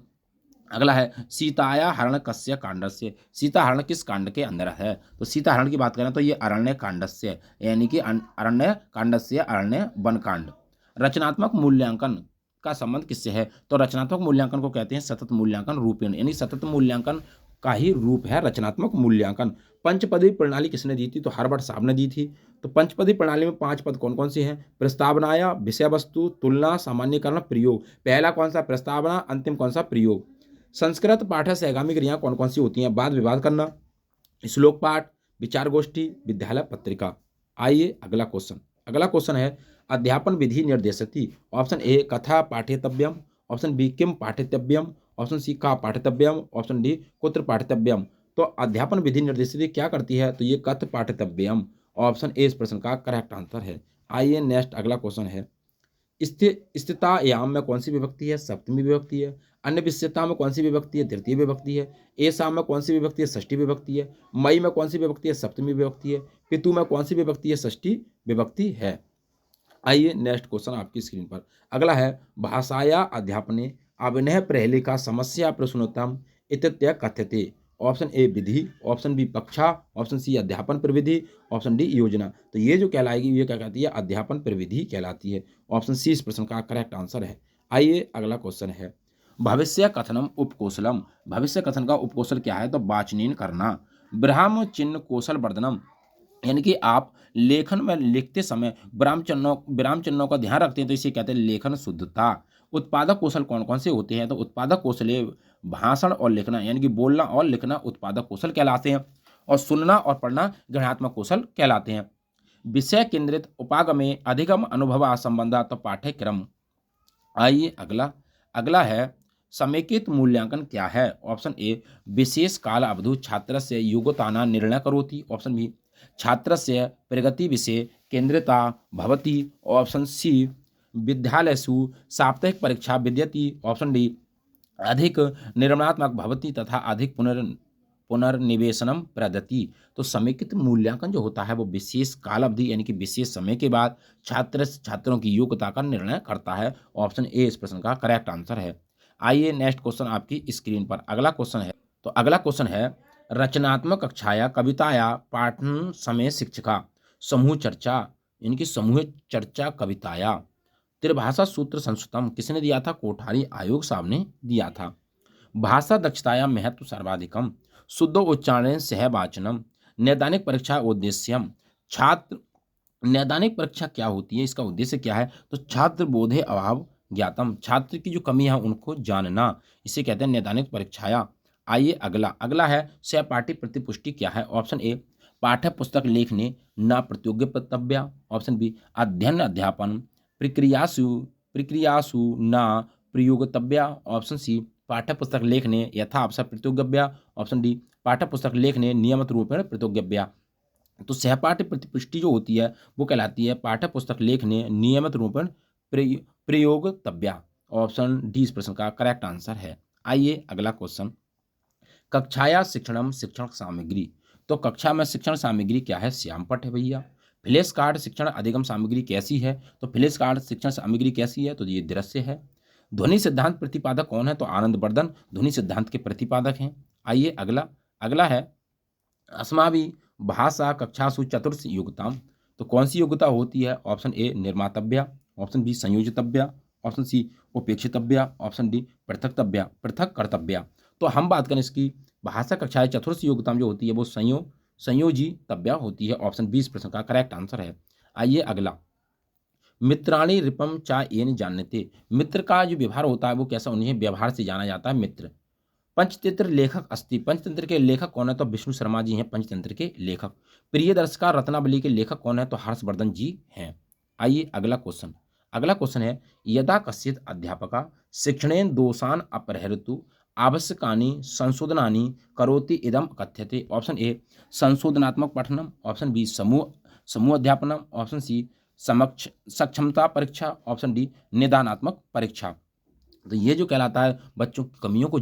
अगला है सीताया हरण कस्य कांडस्य। सीता हरण किस कांड के अंदर है, तो सीता हरण की बात करें तो ये अरण्य कांडस्य यानी कि अरण्य कांडस्य, अरण्य वन कांड। रचनात्मक मूल्यांकन का संबंध किससे है, तो रचनात्मक मूल्यांकन को कहते हैं सतत मूल्यांकन रूपेण, यानी सतत मूल्यांकन का ही रूप है रचनात्मक मूल्यांकन। पंचपदी प्रणाली किसने दी थी, तो हार्वर्ड साहब ने दी थी। तो पंचपदी प्रणाली में 5 पद कौन कौन से हैं, प्रस्तावनाया, विषय वस्तु, तुलना, सामान्यकरण, प्रयोग। पहला कौन सा प्रस्तावना, अंतिम कौन सा प्रयोग। संस्कृत पाठ से आगामी क्रियाएं कौन कौन सी होती हैं, वाद विवाद करना, श्लोक पाठ, विचार गोष्ठी, विद्यालय पत्रिका। आइए अगला क्वेश्चन, अगला क्वेश्चन है अध्यापन विधि निर्देशति। ऑप्शन ए कथा पाठितव्यम, ऑप्शन बी किम पाठितव्यम, ऑप्शन सी का पाठितव्यम, ऑप्शन डी कुत्र पाठितव्यम। तो अध्यापन विधि निर्देशति क्या करती है, तो ये कथ पाठितव्यम, ऑप्शन ए इस प्रश्न का करेक्ट आंसर है। आइए नेक्स्ट अगला क्वेश्चन है स्थितायाम में कौन सी विभक्ति है, सप्तमी विभक्ति है। अन्य विशेषता में कौन सी विभक्ति है, तृतीय विभक्ति है। एसाम में कौन सी विभक्ति है, षष्ठी विभक्ति है। मई में कौन सी विभक्ति है, सप्तमी विभक्ति है। पितु में कौन सी विभक्ति है, षष्ठी विभक्ति है। आइए नेक्स्ट क्वेश्चन आपकी स्क्रीन पर, अगला है भाषाया अध्यापने अभिनय प्रहेलिका समस्या प्रश्नोत्तम इत्यादि कथ्यते। ऑप्शन ए विधि, ऑप्शन बी कक्षा, ऑप्शन सी अध्यापन प्रविधि, ऑप्शन डी योजना। तो ये जो कहलाएगी ये क्या कहती है, अध्यापन प्रविधि कहलाती है, ऑप्शन सी इस प्रश्न का करेक्ट आंसर है। आइए अगला क्वेश्चन है भविष्य कथनम उपकौशलम। भविष्य कथन का उपकौशल क्या है, तो वाचनीन करना। ब्राह्म चिन्ह कौशल वर्धनम, यानी कि आप लेखन में लिखते समय विराम चिन्हों का ध्यान रखते हैं तो इसे कहते हैं लेखन शुद्धता। उत्पादक कौशल कौन कौन से होते हैं, तो उत्पादक कौशल भाषण और लिखना, यानी कि बोलना और लिखना उत्पादक कौशल कहलाते हैं, और सुनना और पढ़ना गणनात्मक कौशल कहलाते हैं। विषय केंद्रित उपागमे अधिगम अनुभव संबंधा, तो पाठ्यक्रम। आइए अगला, अगला है समेकित मूल्यांकन क्या है। ऑप्शन ए विशेष काल अवधि छात्र से योग्यता निर्णय करोति, ऑप्शन बी छात्र से प्रगति विषय केंद्रिता भवति, ऑप्शन सी विद्यालयसु साप्ताहिक परीक्षा विद्यति, ऑप्शन डी अधिक निर्माणात्मक भवति तथा अधिक पुनर्निवेशनम प्रदति। तो समेकित मूल्यांकन जो होता है वो विशेष काल अवधि यानी कि विशेष समय के बाद छात्रों की योग्यता का निर्णय करता है, ऑप्शन ए इस प्रश्न का करेक्ट आंसर है। आइए नेक्स्ट क्वेश्चन आपकी स्क्रीन पर, अगला क्वेश्चन है, तो अगला क्वेश्चन है रचनात्मक कक्षाया कविताया पाठन समय शिक्षका समूह चर्चा इनकी समूह चर्चा कविताया। त्रिभाषा सूत्र संस्कृतम किसने दिया था? कोठारी आयोग साहब ने दिया था। भाषा दक्षताया महत्व सर्वाधिकम, शुद्ध उच्चारण सहवाचनम, नैदानिक परीक्षा उद्देश्यम। छात्र नैदानिक परीक्षा क्या होती है, इसका उद्देश्य क्या है? तो छात्र बोधे अभाव ज्ञातम, छात्र की जो कमी है उनको जानना, इसे कहते हैं नैदानिक परीक्षाया। आइए अगला अगला है सहपाठी प्रतिपुष्टि क्या है? ऑप्शन ए पाठ्य पुस्तक लेखने न प्रतियोग्यतव्या, ऑप्शन बी अध्ययन अध्यापन प्रक्रियासु प्रक्रियासु न प्रयोगतव्या, ऑप्शन सी पाठ्य पुस्तक लेखने यथा अवसर प्रतियोग्यव्या, ऑप्शन डी पाठ्य पुस्तक लेखने नियमित रूपेण प्रतियोग्यव्या। तो सहपाठी प्रतिपुष्टि जो होती है वो कहलाती है पाठ्य पुस्तक लेखने नियमित रूपेण प्रयोगतव्या, ऑप्शन डी इस प्रश्न का करेक्ट आंसर है। आइए अगला क्वेश्चन, कक्षाया शिक्षणम शिक्षण सामग्री। तो कक्षा में शिक्षण सामग्री क्या है? श्यामपट्ट है भैया। फ्लैश कार्ड शिक्षण अधिगम सामग्री कैसी है? तो फ्लैश कार्ड शिक्षण सामग्री कैसी है? तो ये दृश्य है। ध्वनि सिद्धांत प्रतिपादक कौन है? तो आनंद वर्धन ध्वनि सिद्धांत के प्रतिपादक हैं। आइए अगला अगला है अस्माभि भाषा कक्षासु चतुर्थ योग्यताम। तो कौन सी योग्यता होती है? ऑप्शन ए निर्मातव्या, ऑप्शन बी संयोजितव्या, ऑप्शन सी उपेक्षितव्या, ऑप्शन डी पृथकतव्या पृथक कर्तव्या। तो हम बात करें इसकी भाषा कक्षाएं चतुर्थ योग्यता जो होती है वो संयोजितव्या होती है, ऑप्शन बी इस प्रश्न का करेक्ट आंसर है। आइए अगला, मित्राणि रिपम चा येन जानते। मित्र का जो व्यवहार होता है वो कैसा? उन्हें व्यवहार से जाना जाता है मित्र। पंचतंत्र लेखक अस्ति, पंचतंत्र के लेखक कौन है? तो विष्णु शर्मा जी हैं पंचतंत्र के लेखक। प्रियदर्शिका रत्नावली के लेखक कौन है? तो हर्षवर्धन जी हैं। आइए अगला क्वेश्चन है यदा कश्चित् अध्यापका शिक्षणेन दोषान अपहरतु आवश्यकानि संशोधनानि करोति इदम कथ्यते। ऑप्शन ए संशोधनात्मक पठनम, ऑप्शन बी समूह अध्यापनम, ऑप्शन सी सक्षमता परीक्षा, ऑप्शन डी निदानात्मक परीक्षा। तो ये जो कहलाता है बच्चों की कमियों को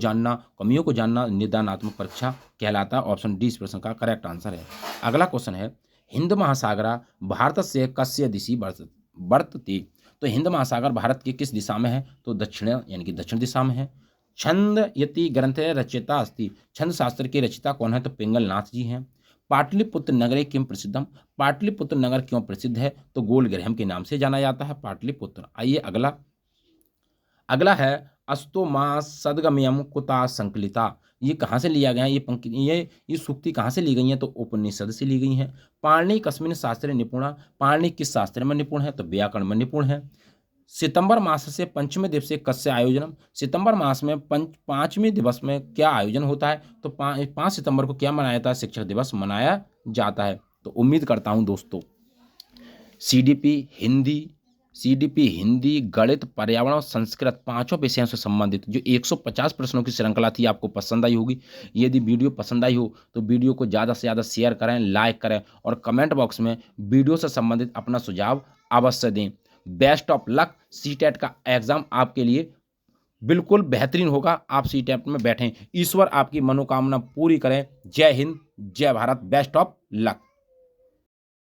जानना निदानात्मक परीक्षा कहलाता है, ऑप्शन डी इस प्रश्न का करेक्ट आंसर है। अगला क्वेश्चन है हिंद महासागरा भारत से कस्य दिशि वर्तते। तो हिंद महासागर भारत के किस दिशा में है? तो दक्षिण यानी कि दक्षिण दिशा में है। छंद यति ग्रंथ रचयिता अस्ति, छंद शास्त्र के रचयिता कौन है? तो पिंगलनाथ जी हैं। पाटलिपुत्र नगरे किम प्रसिद्धम, पाटलिपुत्र नगर क्यों प्रसिद्ध है? तो गोल ग्रहम के नाम से जाना जाता है पाटलिपुत्र। आइए अगला है अस्तो मां सदगमयम कुता संकलिता। ये कहाँ से लिया गया है? ये पंक्ति ये सूक्ति कहाँ से ली गई है? तो उपनिषद से ली गई है। पाणिनि कस्मिन् शास्त्रे निपुणा, पाणिनि किस शास्त्र में निपुण है? तो व्याकरण में निपुण है। सितंबर मास से पंचमे दिवसे कस्य आयोजनम, सितंबर मास में पांचवें दिवस में क्या आयोजन होता है? तो 5 सितंबर को क्या मनाया जाता है? शिक्षक दिवस मनाया जाता है। तो उम्मीद करता हूँ दोस्तों सीडीपी हिंदी गणित पर्यावरण और संस्कृत 5 विषयों से संबंधित जो 150 प्रश्नों की श्रृंखला थी आपको पसंद आई होगी। यदि वीडियो पसंद आई हो तो वीडियो को ज़्यादा से ज़्यादा शेयर करें, लाइक करें और कमेंट बॉक्स में वीडियो से संबंधित अपना सुझाव अवश्य दें। बेस्ट ऑफ लक, सीटेट का एग्ज़ाम आपके लिए बिल्कुल बेहतरीन होगा। आप सीटेट में बैठें, ईश्वर आपकी मनोकामना पूरी करें। जय हिंद, जय भारत, बेस्ट ऑफ लक।